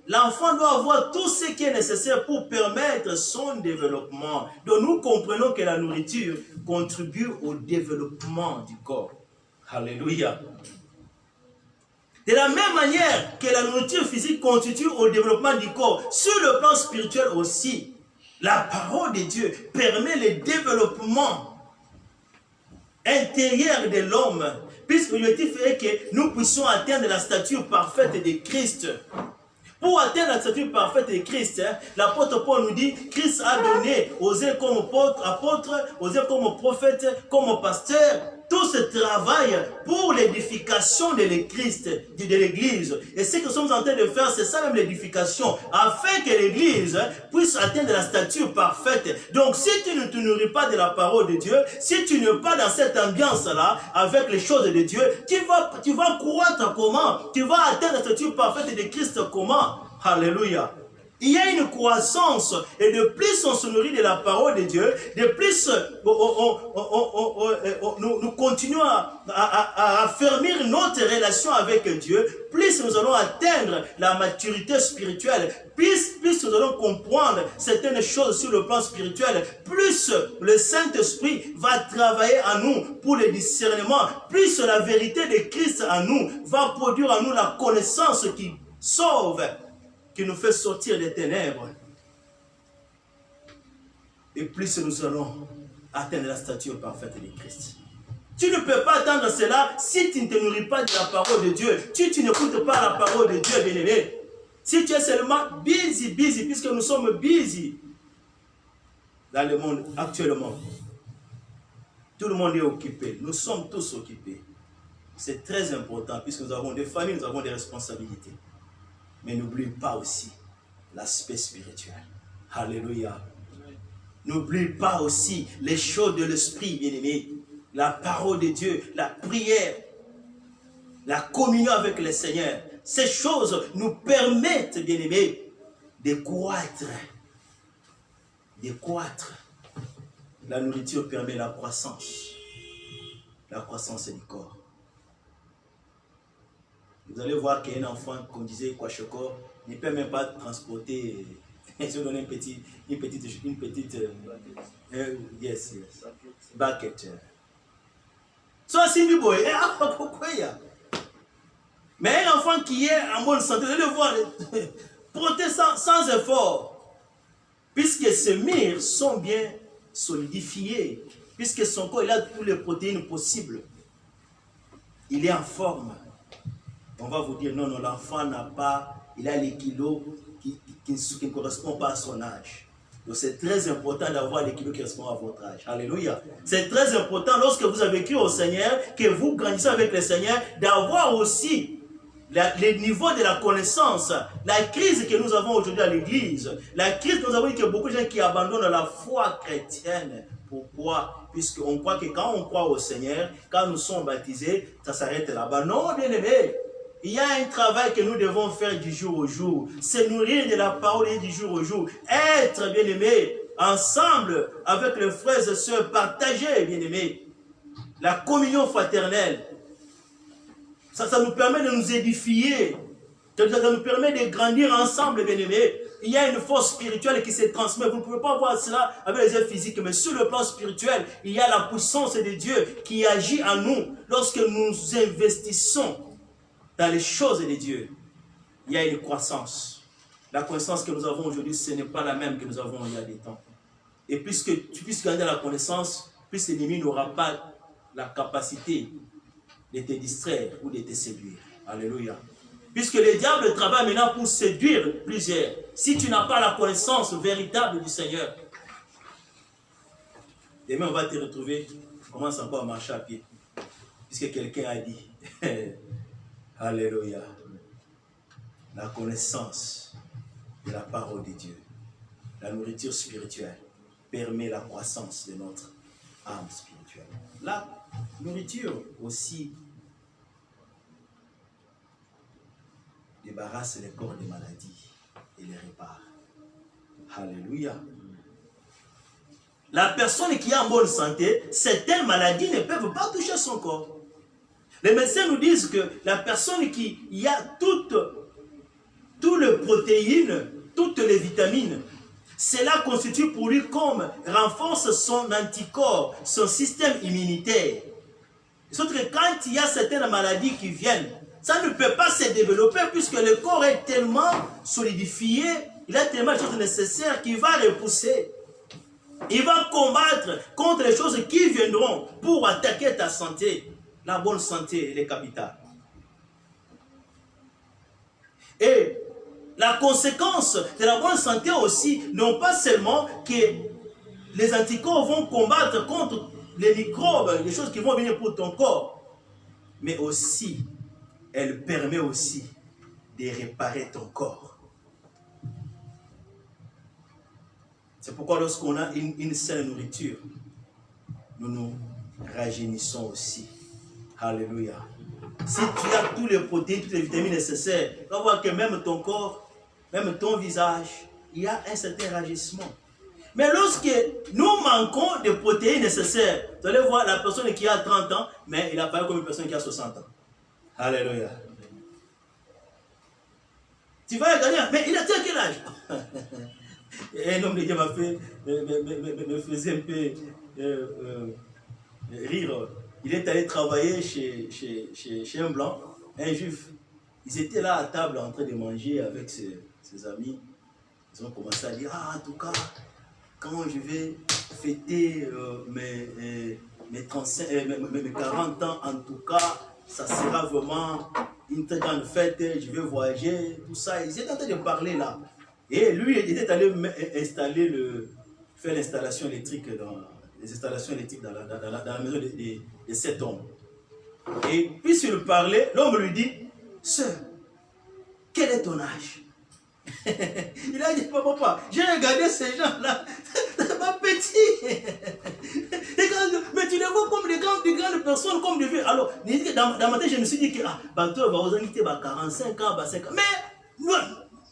l'enfant doit avoir tout ce qui est nécessaire pour permettre son développement. Donc nous comprenons que la nourriture contribue au développement du corps. Alléluia. De la même manière que la nourriture physique contribue au développement du corps, sur le plan spirituel aussi, la parole de Dieu permet le développement intérieur de l'homme, puisque l'objectif est que nous puissions atteindre la stature parfaite de Christ. Pour atteindre la stature parfaite de Christ, l'apôtre Paul nous dit, Christ a donné aux uns comme apôtres, aux uns comme prophètes, comme pasteurs, tout ce travail pour l'édification de l'Église. Et ce que nous sommes en train de faire, c'est ça même l'édification, afin que l'Église puisse atteindre la stature parfaite. Donc si tu ne te nourris pas de la parole de Dieu, si tu n'es pas dans cette ambiance-là, avec les choses de Dieu, tu vas croître comment? Tu vas atteindre la stature parfaite de Christ comment? Alléluia. Il y a une croissance, et de plus on se nourrit de la parole de Dieu, de plus nous continuons à affermir notre relation avec Dieu, plus nous allons atteindre la maturité spirituelle, plus nous allons comprendre certaines choses sur le plan spirituel, plus le Saint-Esprit va travailler en nous pour le discernement, plus la vérité de Christ en nous va produire en nous la connaissance qui sauve, qui nous fait sortir des ténèbres. Et plus nous allons atteindre la stature parfaite de Christ. Tu ne peux pas atteindre cela si tu ne te nourris pas de la parole de Dieu. Si tu n'écoutes pas la parole de Dieu, bien-aimé. Si tu es seulement busy, puisque nous sommes busy dans le monde actuellement. Tout le monde est occupé. Nous sommes tous occupés. C'est très important puisque nous avons des familles, nous avons des responsabilités. Mais n'oublie pas aussi l'aspect spirituel. Alléluia. N'oublie pas aussi les choses de l'esprit, bien-aimé. La parole de Dieu, la prière, la communion avec le Seigneur. Ces choses nous permettent, bien-aimé, de croître. De croître. La nourriture permet la croissance. La croissance du corps. Vous allez voir qu'un enfant, qu'on disait Kwashoko, ne peut même pas transporter. Je donne une petite bucket. Ça, c'est du boy. Mais un enfant qui est en bonne santé, vous allez voir, porter sans effort. Puisque ses murs sont bien solidifiés, puisque son corps il a toutes les protéines possibles, il est en forme. On va vous dire, non, non, l'enfant n'a pas, il a les kilos qui ne correspondent pas à son âge. Donc c'est très important d'avoir les kilos qui correspondent à votre âge. Alléluia. C'est très important lorsque vous avez cru au Seigneur, que vous grandissez avec le Seigneur, d'avoir aussi le niveau de la connaissance. La crise que nous avons aujourd'hui à l'église, la crise que nous avons, il y a beaucoup de gens qui abandonnent la foi chrétienne. Pourquoi? Puisqu'on croit que quand on croit au Seigneur, quand nous sommes baptisés, ça s'arrête là-bas. Non, bien aimé. Il y a un travail que nous devons faire du jour au jour. Se nourrir de la parole du jour au jour. Être, bien aimé, ensemble avec les frères et sœurs, partager, bien aimé, la communion fraternelle. Ça nous permet de nous édifier. Ça nous permet de grandir ensemble, bien aimé. Il y a une force spirituelle qui se transmet. Vous ne pouvez pas voir cela avec les yeux physiques, mais sur le plan spirituel, il y a la puissance de Dieu qui agit en nous lorsque nous investissons dans les choses de Dieu. Il y a une croissance. La connaissance que nous avons aujourd'hui, ce n'est pas la même que nous avons il y a des temps. Et puisque tu puisses gagner la connaissance, plus l'ennemi n'aura pas la capacité de te distraire ou de te séduire. Alléluia. Puisque le diable travaille maintenant pour séduire plusieurs. Si tu n'as pas la connaissance véritable du Seigneur, demain on va te retrouver, commence encore à marcher à pied. Puisque quelqu'un a dit, alléluia, la connaissance de la parole de Dieu, la nourriture spirituelle permet la croissance de notre âme spirituelle. La nourriture aussi débarrasse les corps des maladies et les répare. Alléluia. La personne qui est en bonne santé, certaines maladies ne peuvent pas toucher son corps. Les médecins nous disent que la personne qui y a toutes les protéines, toutes les vitamines, cela constitue pour lui comme renforce son anticorps, son système immunitaire. Sauf que quand il y a certaines maladies qui viennent, ça ne peut pas se développer puisque le corps est tellement solidifié, il a tellement de choses nécessaires qu'il va repousser. Il va combattre contre les choses qui viendront pour attaquer ta santé. La bonne santé, elle est capitale. Et la conséquence de la bonne santé aussi, non pas seulement que les anticorps vont combattre contre les microbes, les choses qui vont venir pour ton corps, mais aussi, elle permet aussi de réparer ton corps. C'est pourquoi lorsqu'on a une saine nourriture, nous nous rajeunissons aussi. Alléluia. Si tu as tous les protéines, toutes les vitamines nécessaires, tu vas voir que même ton corps, même ton visage, il y a un certain rajeunissement. Mais lorsque nous manquons de protéines nécessaires, vous allez voir la personne qui a 30 ans, mais il apparaît comme une personne qui a 60 ans. Alléluia. Tu vas regarder, mais il a quel âge? Et un homme de Dieu me faisait un peu rire. Il est allé travailler chez un blanc, un juif. Ils étaient là à table en train de manger avec ses amis. Ils ont commencé à dire, ah, en tout cas, quand je vais fêter mes 40 ans, en tout cas, ça sera vraiment une très grande fête, je vais voyager, tout ça. Ils étaient en train de parler là. Et lui, il était allé faire l'installation électrique les installations électriques dans la maison de cet homme. Et puisqu'il parlait, l'homme lui dit, sœur, quel est ton âge? Il a dit, papa, j'ai regardé ces gens-là, pas petits. Mais tu les vois comme des grandes personnes, comme des vieux. Alors, dans ma tête, je me suis dit que, bateau, bah, 45 ans, 5 ans. Mais,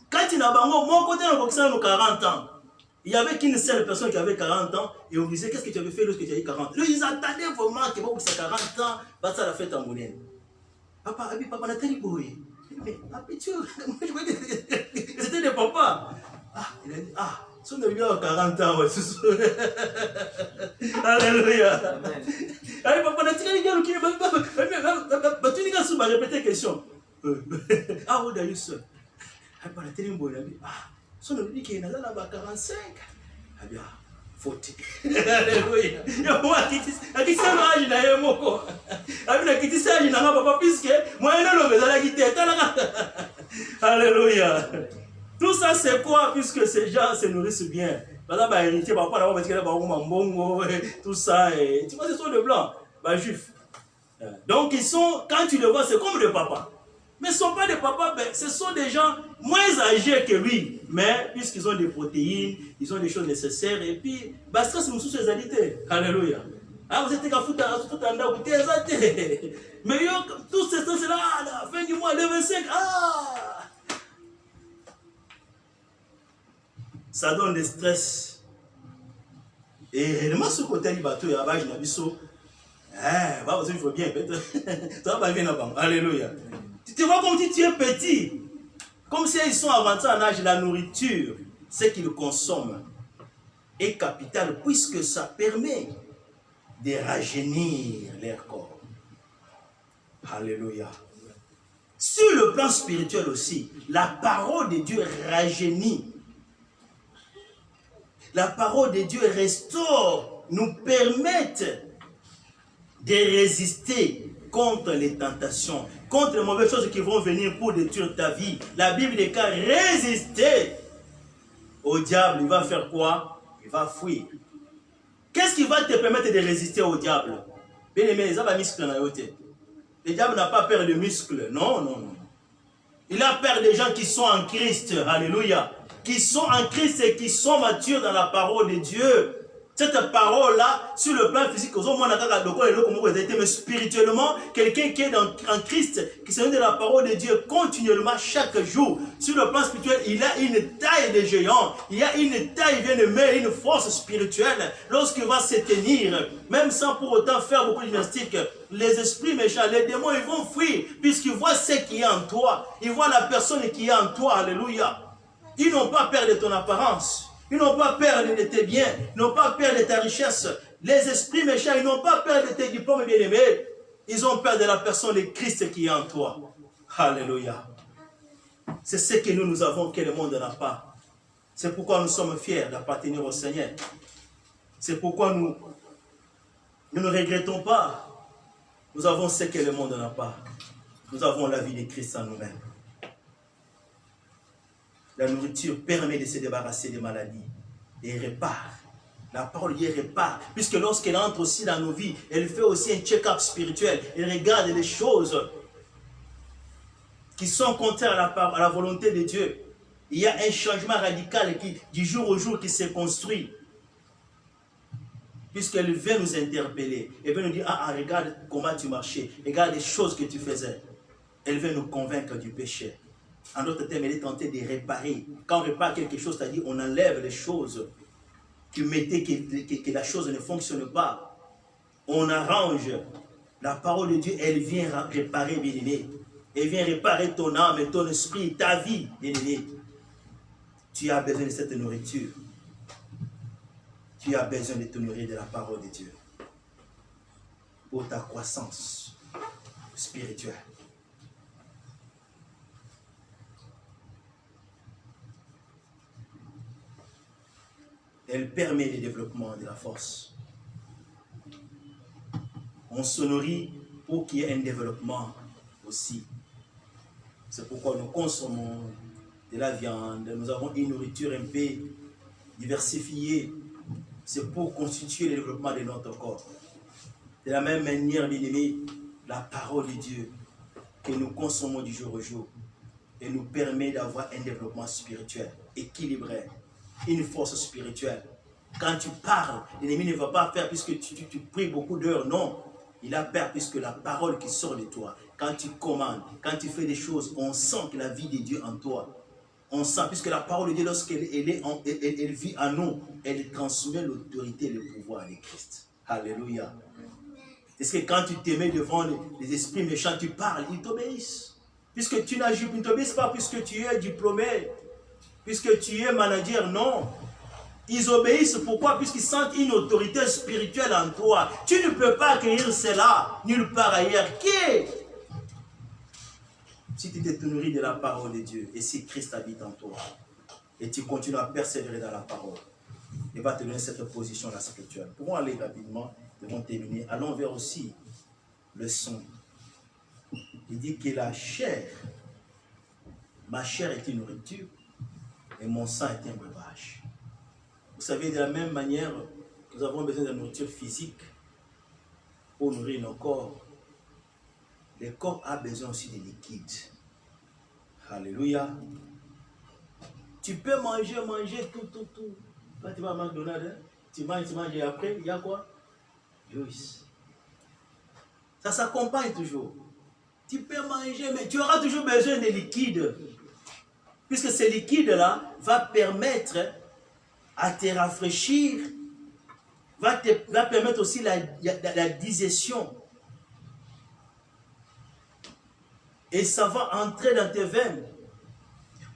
quand il a mon côté, on a 40 ans. Il n'y avait qu'une seule personne qui avait 40 ans et on disait, qu'est-ce que tu avais fait lorsque tu avais 40 ans? Ils attendaient vraiment que bon, c'est 40 ans, bah, ça l'a fait en monnaie. Papa, Nathalie Boy. Mais, c'était des papas. Il a dit, si on est bien à 40 ans, ouais, alléluia. Allez, papa, Nathalie, tu n'as répété la question. What are you, sir? Papa, Nathalie Boy, il a dit, si on dit qu'il y a 45, eh bien, 40. Alléluia. Moi, qui s'est âge d'ailleurs, moi, avec qui s'est âge d'ailleurs, papa, puisque moi, je ne vais pas alléluia. Tout ça, c'est quoi? Puisque ces gens se nourrissent bien. Par exemple, héritier, papa, là, parce qu'il y a tout ça. Et tu vois, ce sont des blancs, juifs. Donc, ils sont, quand tu le vois, c'est comme des papas. Mais ce ne sont pas des papas, ce sont des gens moins âgés que lui. Mais puisqu'ils ont des protéines, ils ont des choses nécessaires. Et puis, ça, c'est sous ces alités. Alléluia. Vous êtes qu'à foutre en goûter. Mais tous ces temps, c'est là, à la fin du mois, le 25. Ça donne des stress. Et réellement, ce côté du bateau, il y a un bateau. Il faut bien, peut-être. Alléluia. Tu te vois comme si tu es petit. Comme si ils sont avancés en âge, la nourriture, ce qu'ils consomment, est capital puisque ça permet de rajeunir leur corps. Alléluia. Sur le plan spirituel aussi, la parole de Dieu rajeunit. La parole de Dieu restaure, nous permettent de résister contre les tentations, contre les mauvaises choses qui vont venir pour détruire ta vie. La Bible déclare résister au diable. Il va faire quoi? Il va fuir. Qu'est-ce qui va te permettre de résister au diable? Bien aimé, les hommes muscles dans la haute. Le diable n'a pas peur de muscles. Non, non, non. Il a peur des gens qui sont en Christ. Alléluia. Qui sont en Christ et qui sont matures dans la parole de Dieu. Cette parole-là, sur le plan physique, mais spirituellement, quelqu'un qui est en Christ, qui se donne de la parole de Dieu continuellement chaque jour, sur le plan spirituel, il a une taille de géant, il a une taille bien aimée, une force spirituelle. Lorsqu'il va se tenir, même sans pour autant faire beaucoup de gymnastique, les esprits méchants, les démons, ils vont fuir, puisqu'ils voient ce qui est en toi, ils voient la personne qui est en toi. Alléluia. Ils n'ont pas peur de ton apparence. Ils n'ont pas peur de tes biens, ils n'ont pas peur de ta richesse. Les esprits méchants, ils n'ont pas peur de tes diplômes bien-aimés. Ils ont peur de la personne de Christ qui est en toi. Alléluia. C'est ce que nous avons que le monde n'a pas. C'est pourquoi nous sommes fiers d'appartenir au Seigneur. C'est pourquoi nous ne regrettons pas. Nous avons ce que le monde n'a pas. Nous avons la vie de Christ en nous-mêmes. La nourriture permet de se débarrasser des maladies et répare. La parole de Dieu répare. Puisque lorsqu'elle entre aussi dans nos vies, elle fait aussi un check-up spirituel. Elle regarde les choses qui sont contraires à la volonté de Dieu. Il y a un changement radical qui, du jour au jour qui se construit. Puisqu'elle vient nous interpeller. Elle vient nous dire, regarde comment tu marchais. Regarde les choses que tu faisais. Elle vient nous convaincre du péché. En d'autres termes, elle est tentée de réparer. Quand on répare quelque chose, c'est-à-dire on enlève les choses qui mettaient que la chose ne fonctionne pas. On arrange. La parole de Dieu, elle vient réparer, bien-aimé. Elle vient réparer ton âme et ton esprit, ta vie, bien-aimé. Tu as besoin de cette nourriture. Tu as besoin de te nourrir de la parole de Dieu. Pour ta croissance spirituelle. Elle permet le développement de la force. On se nourrit pour qu'il y ait un développement aussi. C'est pourquoi nous consommons de la viande. Nous avons une nourriture un peu diversifiée. C'est pour constituer le développement de notre corps. De la même manière, bien aimé, la parole de Dieu que nous consommons du jour au jour et nous permet d'avoir un développement spirituel équilibré, une force spirituelle. Quand tu parles, l'ennemi ne va pas faire puisque tu pries beaucoup d'heures, non. Il a peur puisque la parole qui sort de toi, quand tu commandes, quand tu fais des choses, on sent que la vie de Dieu en toi. On sent, puisque la parole de Dieu, lorsqu'elle elle vit en nous, elle transmet l'autorité et le pouvoir de Christ. Alléluia. Est-ce que quand tu te mets devant les esprits méchants, tu parles, ils t'obéissent. Puisque tu n'agis, ils ne t'obéissent pas puisque tu es diplômé, puisque tu es manager, non. Ils obéissent, pourquoi? Puisqu'ils sentent une autorité spirituelle en toi. Tu ne peux pas accueillir cela nulle part ailleurs. Qui? Si tu te nourris de la parole de Dieu et si Christ habite en toi et tu continues à persévérer dans la parole, il va te donner cette position-là spirituelle. Pouvons aller rapidement, nous allons terminer. Allons vers aussi le son. Il dit que la chair, ma chair est une nourriture et mon sang est un breuvage. Vous savez, de la même manière, nous avons besoin de nourriture physique pour nourrir nos corps. Le corps a besoin aussi de liquide. Alléluia. Tu peux manger tout. Quand tu vas à McDonald's, hein, tu manges et après, il y a quoi? Juice. Ça s'accompagne toujours. Tu peux manger, mais tu auras toujours besoin de liquide. Puisque ce liquide-là va permettre à te rafraîchir, va permettre aussi la digestion. Et ça va entrer dans tes veines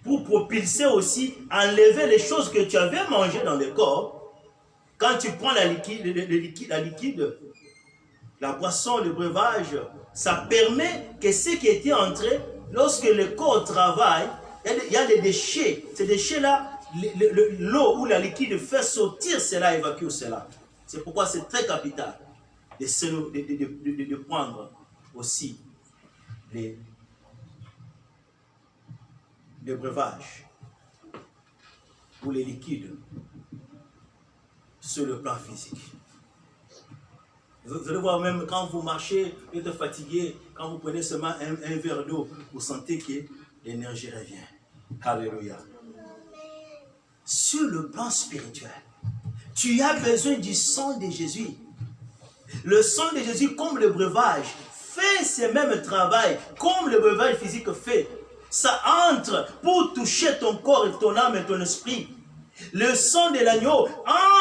pour propulser aussi, enlever les choses que tu avais mangées dans le corps. Quand tu prends la liquide, la boisson, le breuvage, ça permet que ce qui était entré, lorsque le corps travaille, il y a des déchets. Ces déchets-là, l'eau ou la liquide fait sortir cela, évacue cela. C'est pourquoi c'est très capital de prendre aussi les breuvages ou les liquides sur le plan physique. Vous allez voir, même quand vous marchez, vous êtes fatigué, quand vous prenez seulement un verre d'eau, vous sentez que l'énergie revient. Alléluia. Sur le plan spirituel, tu as besoin du sang de Jésus. Le sang de Jésus, comme le breuvage, fait ce même travail, comme le breuvage physique fait. Ça entre pour toucher ton corps et ton âme et ton esprit. Le sang de l'agneau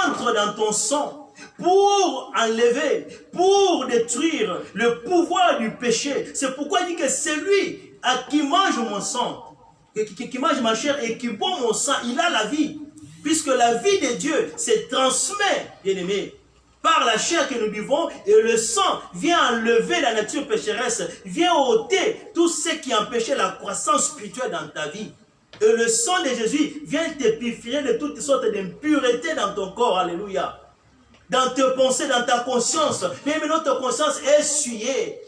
entre dans ton sang pour enlever, pour détruire le pouvoir du péché. C'est pourquoi il dit que celui à qui mange mon sang, qui mange ma chair et qui boit mon sang, il a la vie. Puisque la vie de Dieu se transmet, bien-aimé, par la chair que nous buvons, et le sang vient enlever la nature pécheresse, vient ôter tout ce qui empêchait la croissance spirituelle dans ta vie. Et le sang de Jésus vient te purifier de toutes sortes d'impuretés dans ton corps. Alléluia. Dans tes pensées, dans ta conscience. Même notre conscience est essuyée.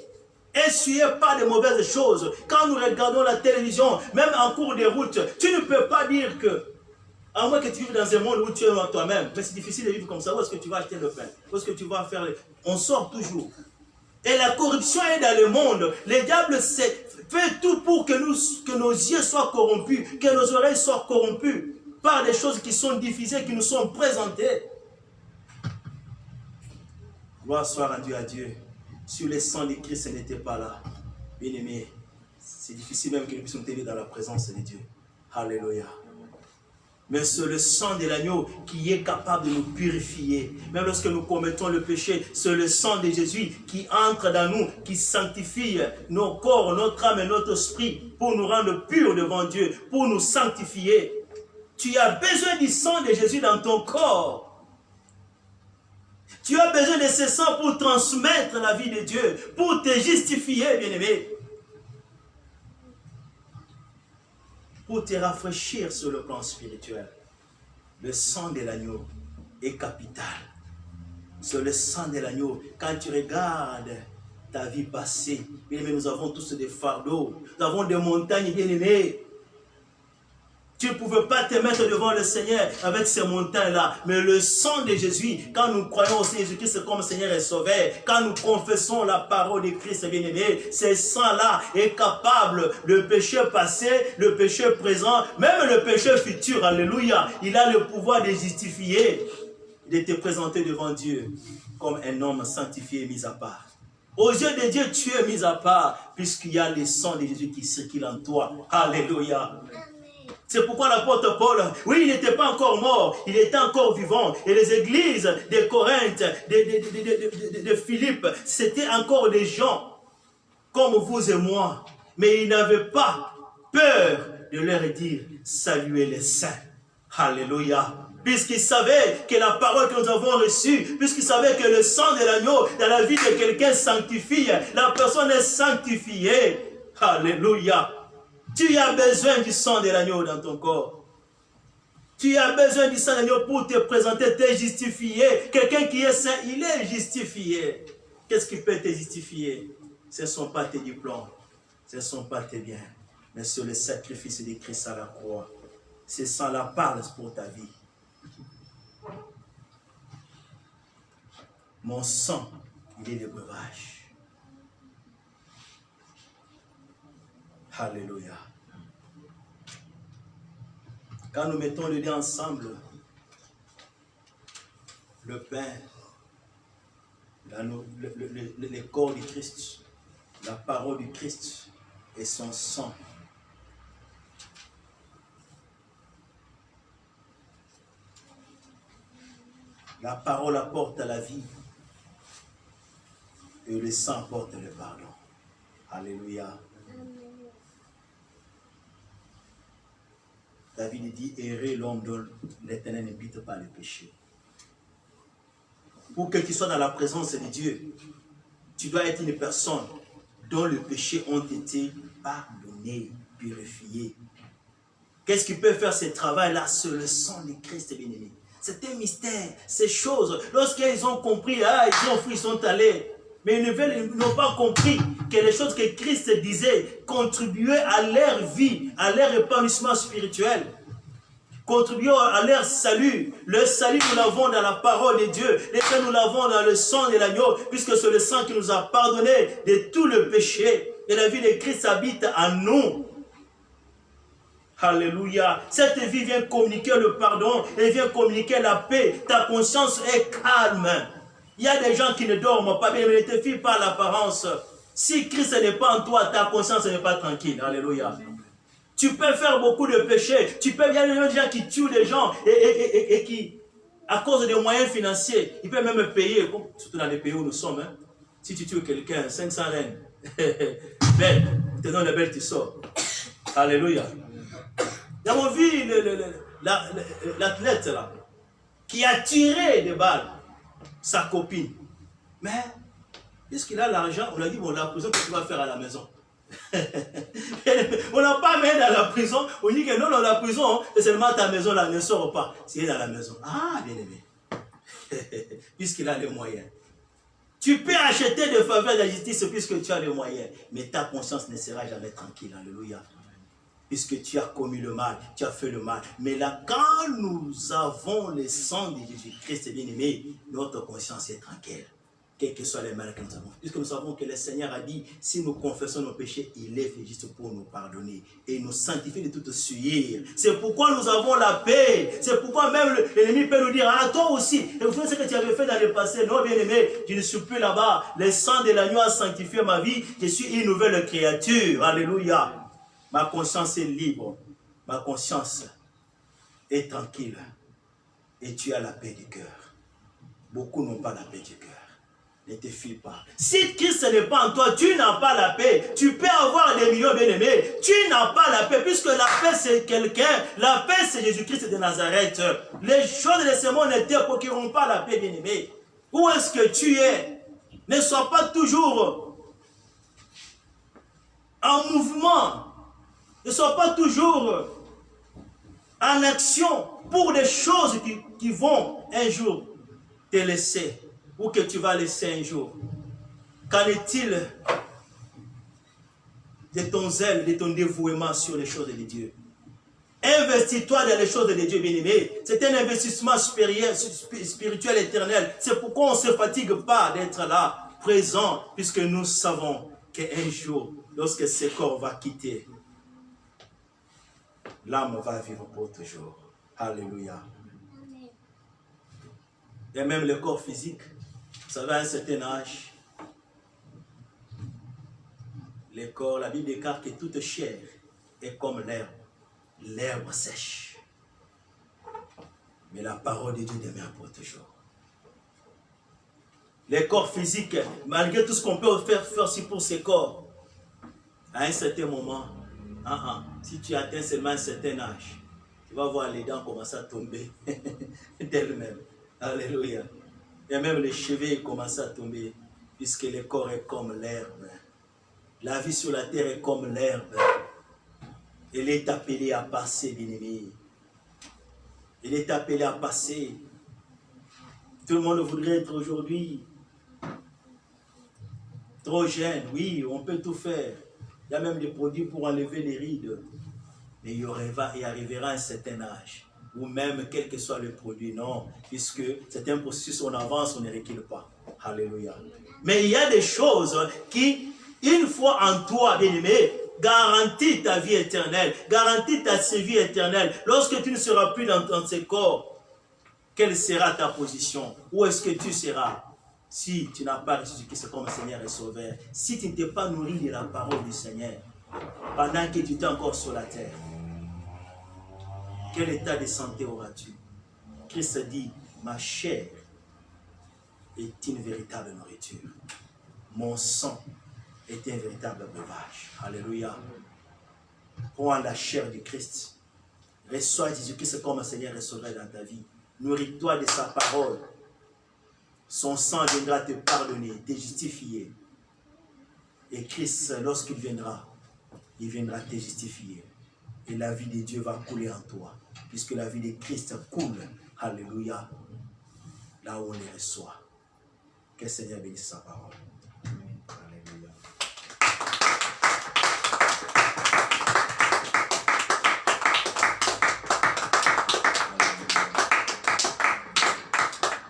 Essuyée par de mauvaises choses. Quand nous regardons la télévision, même en cours de route, tu ne peux pas dire que, à moins que tu vives dans un monde où tu es toi-même, mais c'est difficile de vivre comme ça. Où est-ce que tu vas acheter le pain? Où est-ce que tu vas faire? On sort toujours. Et la corruption est dans le monde. Le diable fait tout pour que nos yeux soient corrompus, que nos oreilles soient corrompues par des choses qui sont diffusées, qui nous sont présentées. Gloire soit rendue à Dieu. Si le sang de Christ n'était pas là, bien aimé, c'est difficile même que nous puissions tenir dans la présence de Dieu. Alléluia. Mais c'est le sang de l'agneau qui est capable de nous purifier. Même lorsque nous commettons le péché, c'est le sang de Jésus qui entre dans nous, qui sanctifie nos corps, notre âme et notre esprit pour nous rendre purs devant Dieu, pour nous sanctifier. Tu as besoin du sang de Jésus dans ton corps. Tu as besoin de ce sang pour transmettre la vie de Dieu, pour te justifier, bien-aimé. Pour te rafraîchir sur le plan spirituel. Le sang de l'agneau est capital. C'est le sang de l'agneau. Quand tu regardes ta vie passée, bien aimé, nous avons tous des fardeaux. Nous avons des montagnes, bien aimées. Tu ne pouvais pas te mettre devant le Seigneur avec ces montagnes-là. Mais le sang de Jésus, quand nous croyons aussi Jésus-Christ comme Seigneur et Sauveur, quand nous confessons la parole de Christ bien-aimé, ce sang-là est capable, le péché passé, le péché présent, même le péché futur, alléluia. Il a le pouvoir de justifier, de te présenter devant Dieu comme un homme sanctifié et mis à part. Aux yeux de Dieu, tu es mis à part, puisqu'il y a le sang de Jésus qui circule en toi. Alléluia. C'est pourquoi l'apôtre Paul, oui, il n'était pas encore mort, il était encore vivant. Et les églises de Corinthe, de Philippe, c'était encore des gens comme vous et moi. Mais il n'avait pas peur de leur dire, saluez les saints. Alléluia. Puisqu'il savait que la parole que nous avons reçue, puisqu'il savait que le sang de l'agneau dans la vie de quelqu'un sanctifie, la personne est sanctifiée. Alléluia. Tu as besoin du sang de l'agneau dans ton corps. Tu as besoin du sang de l'agneau pour te présenter, te justifier. Quelqu'un qui est saint, il est justifié. Qu'est-ce qui peut te justifier? Ce ne sont pas tes diplômes, ce ne sont pas tes biens, mais c'est le sacrifice de Christ à la croix. Ce sang-là parle pour ta vie. Mon sang, il est le breuvage. Alléluia. Quand nous mettons le dé ensemble, le pain, le corps du Christ, la parole du Christ et son sang. La parole apporte la vie et le sang apporte le pardon. Alléluia. David dit, errez l'homme dont l'Éternel n'habite pas le péché. Pour que tu sois dans la présence de Dieu, tu dois être une personne dont les péchés ont été pardonnés, purifiés. Qu'est-ce qui peut faire ce travail-là? C'est le sang de Christ bien-aimé. C'est un mystère, ces choses. Lorsqu'ils ont compris, ils sont allés. Mais ils n'ont pas compris que les choses que Christ disait contribuaient à leur vie, à leur épanouissement spirituel, contribuaient à leur salut. Le salut, nous l'avons dans la parole de Dieu. Les faits, nous l'avons dans le sang de l'agneau, puisque c'est le sang qui nous a pardonné de tout le péché. Et la vie de Christ habite en nous. Alléluia. Cette vie vient communiquer le pardon, elle vient communiquer la paix. Ta conscience est calme. Il y a des gens qui ne dorment pas bien, mais ne te fient pas l'apparence. Si Christ n'est pas en toi, ta conscience n'est pas tranquille. Alléluia. Tu peux faire beaucoup de péchés. Il y a des gens qui tuent des gens et qui, à cause des moyens financiers, ils peuvent même payer, surtout dans les pays où nous sommes. Hein. Si tu tues quelqu'un, 500 reines, belle, te donne la belle, tu sors. Alléluia. Nous avons vu l'athlète là, qui a tiré des balles sa copine. Mais, puisqu'il a l'argent, on lui a dit, bon, la prison, qu'est-ce que tu vas faire à la maison? On n'a pas mis dans la prison, on dit que non, dans la prison, c'est seulement ta maison là, ne sort pas. C'est dans la maison. Ah, bien aimé. Puisqu'il a les moyens. Tu peux acheter des faveurs de la justice puisque tu as les moyens, mais ta conscience ne sera jamais tranquille. Alléluia. Puisque tu as commis le mal, tu as fait le mal. Mais là, quand nous avons le sang de Jésus-Christ, bien-aimé, notre conscience est tranquille. Quels que soient les mal que nous avons. Puisque nous savons que le Seigneur a dit, si nous confessons nos péchés, il est fait juste pour nous pardonner et nous sanctifier de toute souillure. C'est pourquoi nous avons la paix. C'est pourquoi même l'ennemi peut nous dire, ah, toi aussi, et vous faites ce que tu avais fait dans le passé. Non, bien-aimé, je ne suis plus là-bas. Le sang de l'agneau a sanctifié ma vie. Je suis une nouvelle créature. Alléluia. Ma conscience est libre, ma conscience est tranquille et tu as la paix du cœur. Beaucoup n'ont pas la paix du cœur. Ne te fie pas. Si Christ n'est pas en toi, tu n'as pas la paix. Tu peux avoir des millions bien-aimés, tu n'as pas la paix puisque la paix c'est quelqu'un. La paix c'est Jésus-Christ de Nazareth. Les choses de ce monde ne te procureront pas la paix bien-aimé. Où est-ce que tu es? Ne sois pas toujours en mouvement. Ne sois pas toujours en action pour des choses qui vont un jour te laisser ou que tu vas laisser un jour. Qu'en est-il de ton zèle, de ton dévouement sur les choses de Dieu? Investis-toi dans les choses de Dieu, bien-aimé. C'est un investissement spirituel éternel. C'est pourquoi on ne se fatigue pas d'être là, présent, puisque nous savons qu'un jour, lorsque ce corps va quitter, l'âme va vivre pour toujours. Alléluia. Et même le corps physique, vous savez, à un certain âge, le corps, la Bible déclare que toute chair est comme l'herbe. L'herbe sèche. Mais la parole de Dieu demeure pour toujours. Les corps physiques, malgré tout ce qu'on peut faire aussi pour ces corps, à un certain moment, si tu atteins seulement un certain âge, tu vas voir les dents commencer à tomber d'elles-mêmes. Alléluia. Et même les cheveux commencent à tomber, puisque le corps est comme l'herbe. La vie sur la terre est comme l'herbe. Elle est appelée à passer, bien-aimé. Elle est appelée à passer. Tout le monde voudrait être aujourd'hui trop jeune. Oui, on peut tout faire. Il y a même des produits pour enlever les rides. Mais il arrivera un certain âge. Ou même quel que soit le produit. Non, puisque c'est un processus, on avance, on ne recule pas. Alléluia. Mais il y a des choses qui, une fois en toi, bien-aimé, garantit ta vie éternelle, garantit ta vie éternelle. Lorsque tu ne seras plus dans ce corps, quelle sera ta position? Où est-ce que tu seras? Si tu n'as pas reçu Jésus-Christ comme Seigneur et Sauveur, si tu ne t'es pas nourri de la parole du Seigneur, pendant que tu es encore sur la terre, quel état de santé auras-tu? Christ dit, ma chair est une véritable nourriture. Mon sang est un véritable breuvage. Alléluia. Prends la chair du Christ. Reçois Jésus-Christ comme Seigneur et Sauveur dans ta vie. Nourris-toi de sa parole. Son sang viendra te pardonner, te justifier. Et Christ, lorsqu'il viendra te justifier. Et la vie de Dieu va couler en toi. Puisque la vie de Christ coule. Alléluia. Là où on les reçoit. Que le Seigneur bénisse sa parole. Alléluia.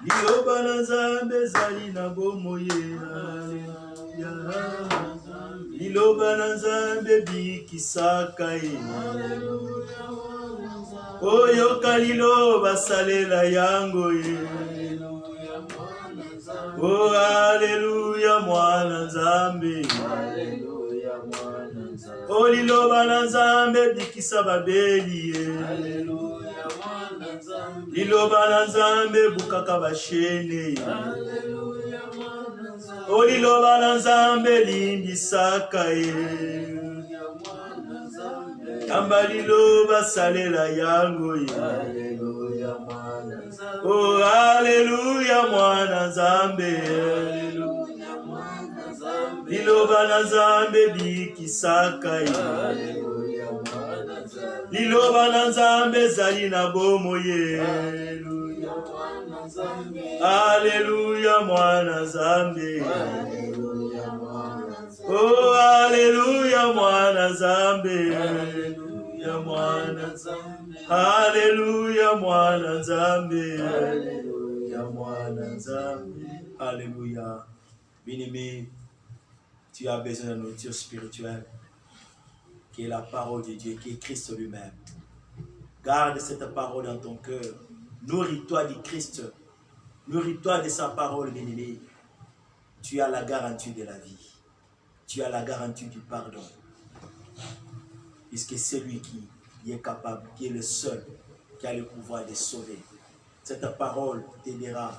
Liloba na Nzambe zali na bomoye. Liloba na Nzambe bikisaka ye. Oyoka liloba salela yango ye. Oh, Alléluia, mwana Nzambe. Oh, liloba na Nzambe bikisa babeli ye. Liloba na Nzambe bukaka bashene. Oh, liloba na Nzambe limbisaka ye. Kamba liloba salela yango ye. Oh, Alléluia, mwana Nzambe. Liloba na Nzambe bikisaka ye. Liloba na Nzambe zali na bomoye. Alléluia, mwana Nzambe. Oh, Alléluia, mwana Nzambe. Alléluia, mwana Nzambe. Alléluia, mwana Nzambe. Alléluia, mwana Nzambe. Alléluia. Bien-aimé, tu as besoin de nourriture spirituelle, qui est la parole de Dieu, qui est Christ lui-même. Garde cette parole dans ton cœur. Nourris-toi du Christ. Nourris-toi de sa parole, bien-aimé. Tu as la garantie de la vie. Tu as la garantie du pardon. Puisque c'est lui qui est capable, qui est le seul, qui a le pouvoir de sauver. Cette parole t'aidera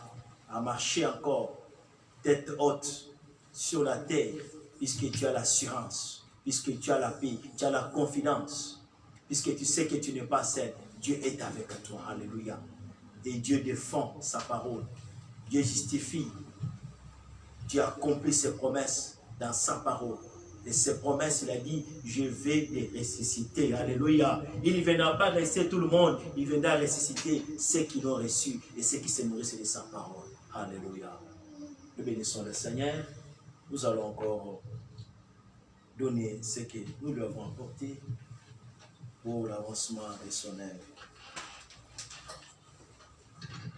à marcher encore tête haute sur la terre, puisque tu as l'assurance, puisque tu as la paix, tu as la confidence, puisque tu sais que tu n'es pas seul. Dieu est avec toi. Alléluia. Et Dieu défend sa parole. Dieu justifie. Dieu accomplit ses promesses dans sa parole. Et ses promesses, il a dit, je vais les ressusciter. Alléluia. Il ne viendra pas ressusciter tout le monde. Il viendra ressusciter ceux qui l'ont reçu et ceux qui se nourrissent de sa parole. Alléluia. Nous bénissons le Seigneur. Nous allons encore donner ce que nous lui avons apporté. pour l'avancement de son œuvre.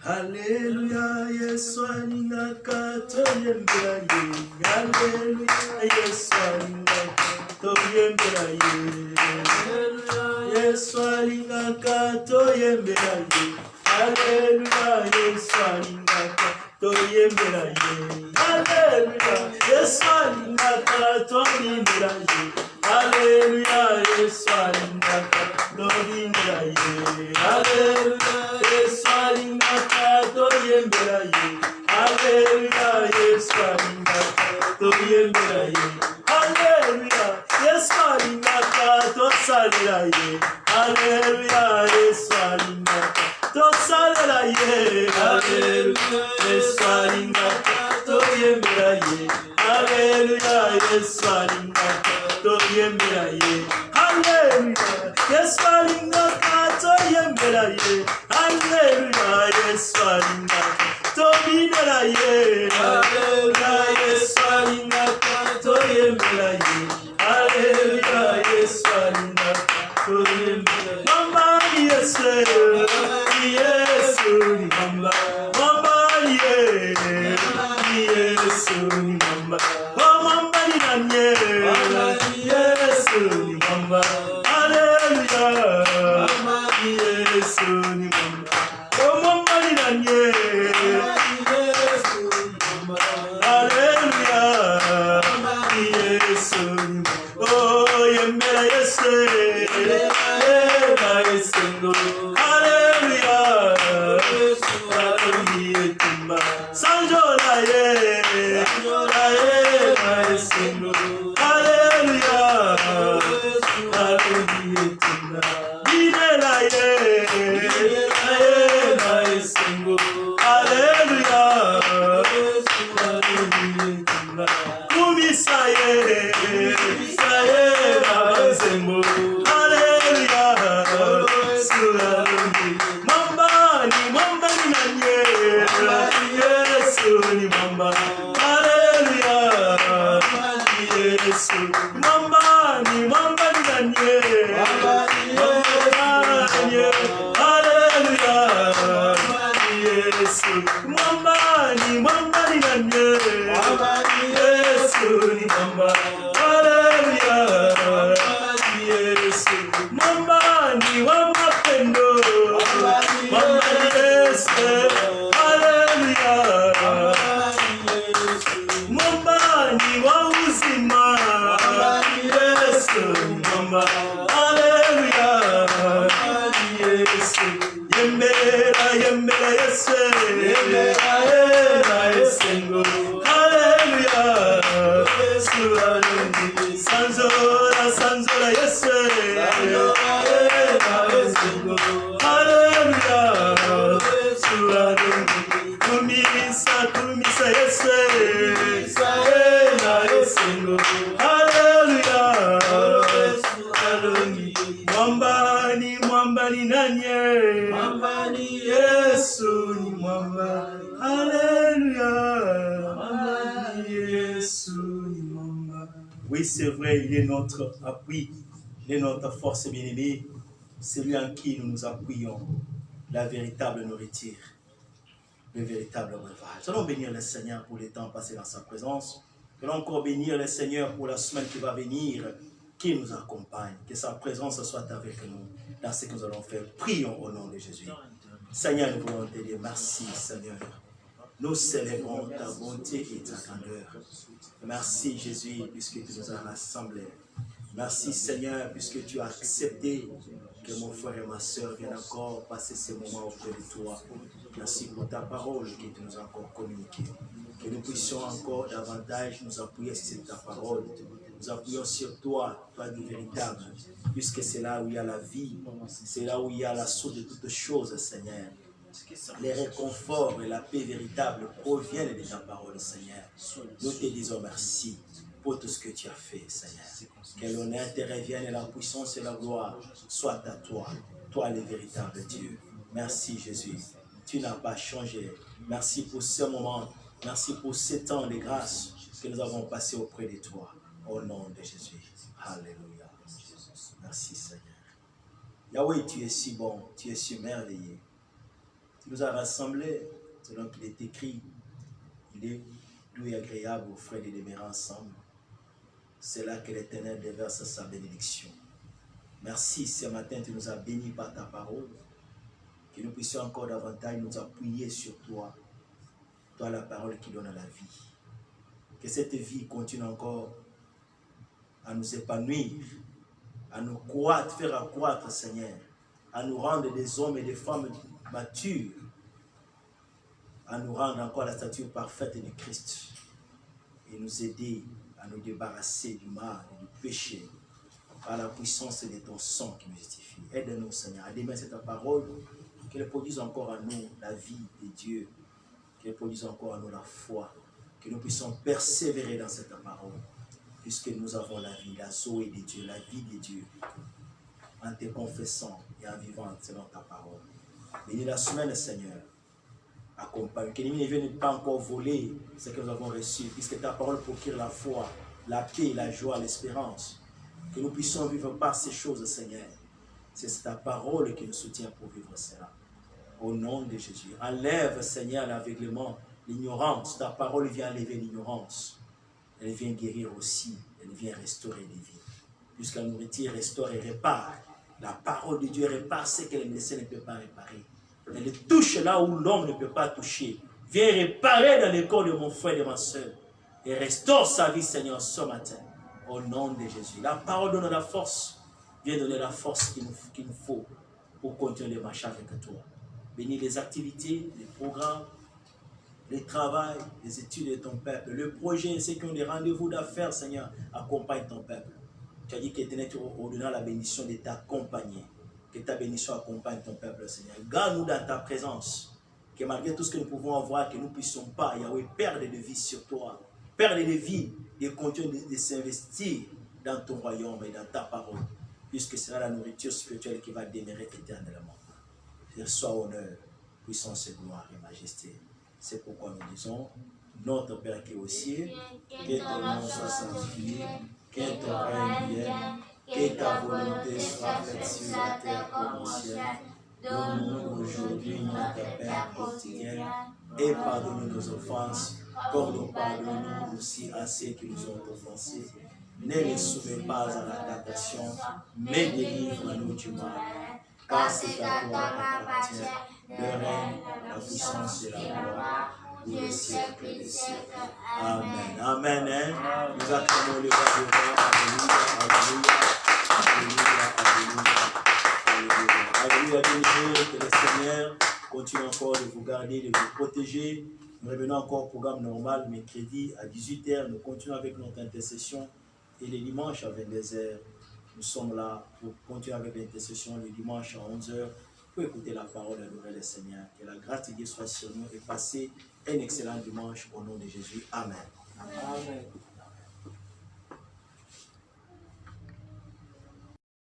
Alléluia, Yesu alingaka toyembela ye. Alléluia, Yesu alingaka toyembela ye. Yesu alingaka toyembela ye. Alléluia, Yesu alingaka toyembela ye. Alléluia, Yesu alingaka toyembela ye. Alléluia, Yesu alingaka toyembela ye. Alléluia, Yesu alingaka toyembela ye. Alléluia, Yesu alingaka toyembela ye. Alléluia, Yesu alingaka tosalela ye. Alléluia, Yesu alingaka tosalela ye. Alléluia, Yesu alingaka toyembela ye. Alléluia, Yesu alingaka toyembela ye. Alléluia, Yesu alingaka toyembela ye. Alléluia, Yesu alingaka toyembela ye. Alléluia, Yesu alingaka toyembela ye. Alléluia, Yesu alingaka toyembela ye. Mama Yesu, Yesu ni mama. Mama Yesu ni mama. Oh mama ni nanye. Yesu ni mama. Alléluia. Mama Yesu ni mama. Oh mama ni nanye. Yesu ni mama. Alléluia. Mama Yesu ni mama. Oh yembela Yesu. Yembela Yesu. Alléluia. Yesu aliyetuma. Sanjola ye. Sanjola ye na Yesu. Alléluia. Yesu aliyetuma. Binela ye. Binela ye na Yesu. Alléluia. Yesu aliyetuma. Kumisa ye. Kumisa ye na Yesu. Alléluia. Yesu aliyetuma. Mamba ni nanye. Yesu ni mamba. Alléluia. Yesu. Mamba ni nanye. Alléluia. Yesu. Mamba ni nanye. Yesu ni mamba. Alléluia. Yesu. Mamba ni mapendo. Mamba ni Yesu. Alléluia. Mamba ni uzima. Yesu ni mamba. Alléluia. Yesu. Yembela Yesu. Yembela Yesu. Alléluia. Yesu alléluia. Sanzola Yesu. Alléluia. Yesu alléluia. Kumisa Yesu. Alléluia. Yesu alléluia. Mwamba ni nanye. Mwamba ni Yesu ni mwamba. Alléluia. Mwamba ni Yesu ni mwamba. Oui, c'est vrai, il est notre appui, il est notre force bien-aimée. C'est lui en qui nous nous appuyons, la véritable nourriture, le véritable breuvage. Allons bénir le Seigneur pour les temps passés dans sa présence. Allons encore bénir le Seigneur pour la semaine qui va venir, qui nous accompagne. Que sa présence soit avec nous dans ce que nous allons faire. Prions au nom de Jésus. Seigneur, nous voulons te dire merci, Seigneur. Nous célébrons ta bonté et ta grandeur. Merci, Jésus, puisque tu nous as rassemblés. Merci, Seigneur, puisque tu as accepté que mon frère et ma soeur viennent encore passer ces moments auprès de toi. Merci pour ta parole que tu nous as encore communiquée. Que nous puissions encore davantage nous appuyer sur ta parole. Nous appuyons sur toi, toi du véritable, puisque c'est là où il y a la vie, c'est là où il y a la source de toutes choses, Seigneur. Les réconforts et la paix véritable proviennent de ta parole, Seigneur. Nous te disons merci pour tout ce que tu as fait, Seigneur. Que l'honneur te revienne et la puissance et la gloire soient à toi, toi le véritable Dieu. Merci, Jésus. Tu n'as pas changé. Merci pour ce moment. Merci pour ce temps de grâce que nous avons passé auprès de toi. Au nom de Jésus. Alléluia. Merci, Seigneur. Yahweh, tu es si bon, tu es si merveilleux. Tu nous as rassemblés selon qu'il est écrit. Il est doux et agréable aux frères de demeurer ensemble. C'est là que l'Éternel déverse sa bénédiction. Merci, ce matin, tu nous as bénis par ta parole. Que nous puissions encore davantage nous appuyer sur toi. Toi, la parole qui donne la vie. Que cette vie continue encore à nous épanouir, à nous croître, faire accroître, Seigneur, à nous rendre des hommes et des femmes matures, à nous rendre encore la stature parfaite de Christ et nous aider à nous débarrasser du mal et du péché par la puissance de ton sang qui nous justifie. Aide-nous, Seigneur, à démettre cette parole, qu'elle produise encore en nous la vie de Dieu, qu'elle produise encore en nous la foi, que nous puissions persévérer dans cette parole, puisque nous avons la vie, la Zoé de Dieu, la vie de Dieu, en te confessant et en vivant selon ta parole. Bénis la semaine, Seigneur. Accompagne. Que l'ennemi ne vienne pas encore voler ce que nous avons reçu, puisque ta parole procure la foi, la paix, la joie, l'espérance. Que nous puissions vivre par ces choses, Seigneur. C'est ta parole qui nous soutient pour vivre cela. Au nom de Jésus. Enlève, Seigneur, l'aveuglement, l'ignorance. Ta parole vient enlever l'ignorance. Elle vient guérir aussi. Elle vient restaurer des vies. Puisque la nourriture restaure et répare. La parole de Dieu répare ce que les médecins ne peuvent pas réparer. Elle touche là où l'homme ne peut pas toucher. Viens réparer dans le corps de mon frère et de ma soeur. Et restaure sa vie, Seigneur, ce matin. Au nom de Jésus. La parole donne la force. Viens donner la force qu'il nous faut pour continuer de marcher avec toi. Bénis les activités, les programmes, les travails, les études de ton peuple. Le projet, ceux qui ont des rendez-vous d'affaires, Seigneur, accompagne ton peuple. Tu as dit qu'Éternel, tu ordonneras la bénédiction de t'accompagner. Que ta bénédiction accompagne ton peuple, Seigneur. Garde-nous dans ta présence. Que malgré tout ce que nous pouvons avoir, que nous ne puissions pas, Yahweh, perdre de vie sur toi. Perdre de vie, de continuer de s'investir dans ton royaume et dans ta parole. Puisque c'est la nourriture spirituelle qui va demeurer éternellement. Reçois honneur, puissance et gloire et majesté. C'est pourquoi nous disons, notre Père qui est aux cieux, que ton nom soit sanctifié, que ton règne vienne, que ta volonté soit faite sur la terre comme au ciel. Donne-nous aujourd'hui notre Père quotidien et pardonne nos offenses, comme nous pardonnons aussi à ceux qui nous ont offensés. Ne les soumets pas à la tentation, mais délivre-nous du mal. Car c'est à toi qu'appartient le règne, la puissance et la gloire, pour les siècles des siècles. Amen. Amen. Hein? Nous acclamons le roi de roi. Alléluia, alléluia, alléluia, alléluia. Alléluia, béni, que le Seigneur continue encore de vous garder, de vous protéger. Nous revenons encore au programme normal, mercredi à 18h. Nous continuons avec notre intercession. Et les dimanches à 22h, nous sommes là pour continuer avec l'intercession le dimanche à 11h pour écouter la parole et adorer le Seigneur. Que la grâce de Dieu soit sur nous et passer un excellent dimanche au nom de Jésus. Amen. Amen.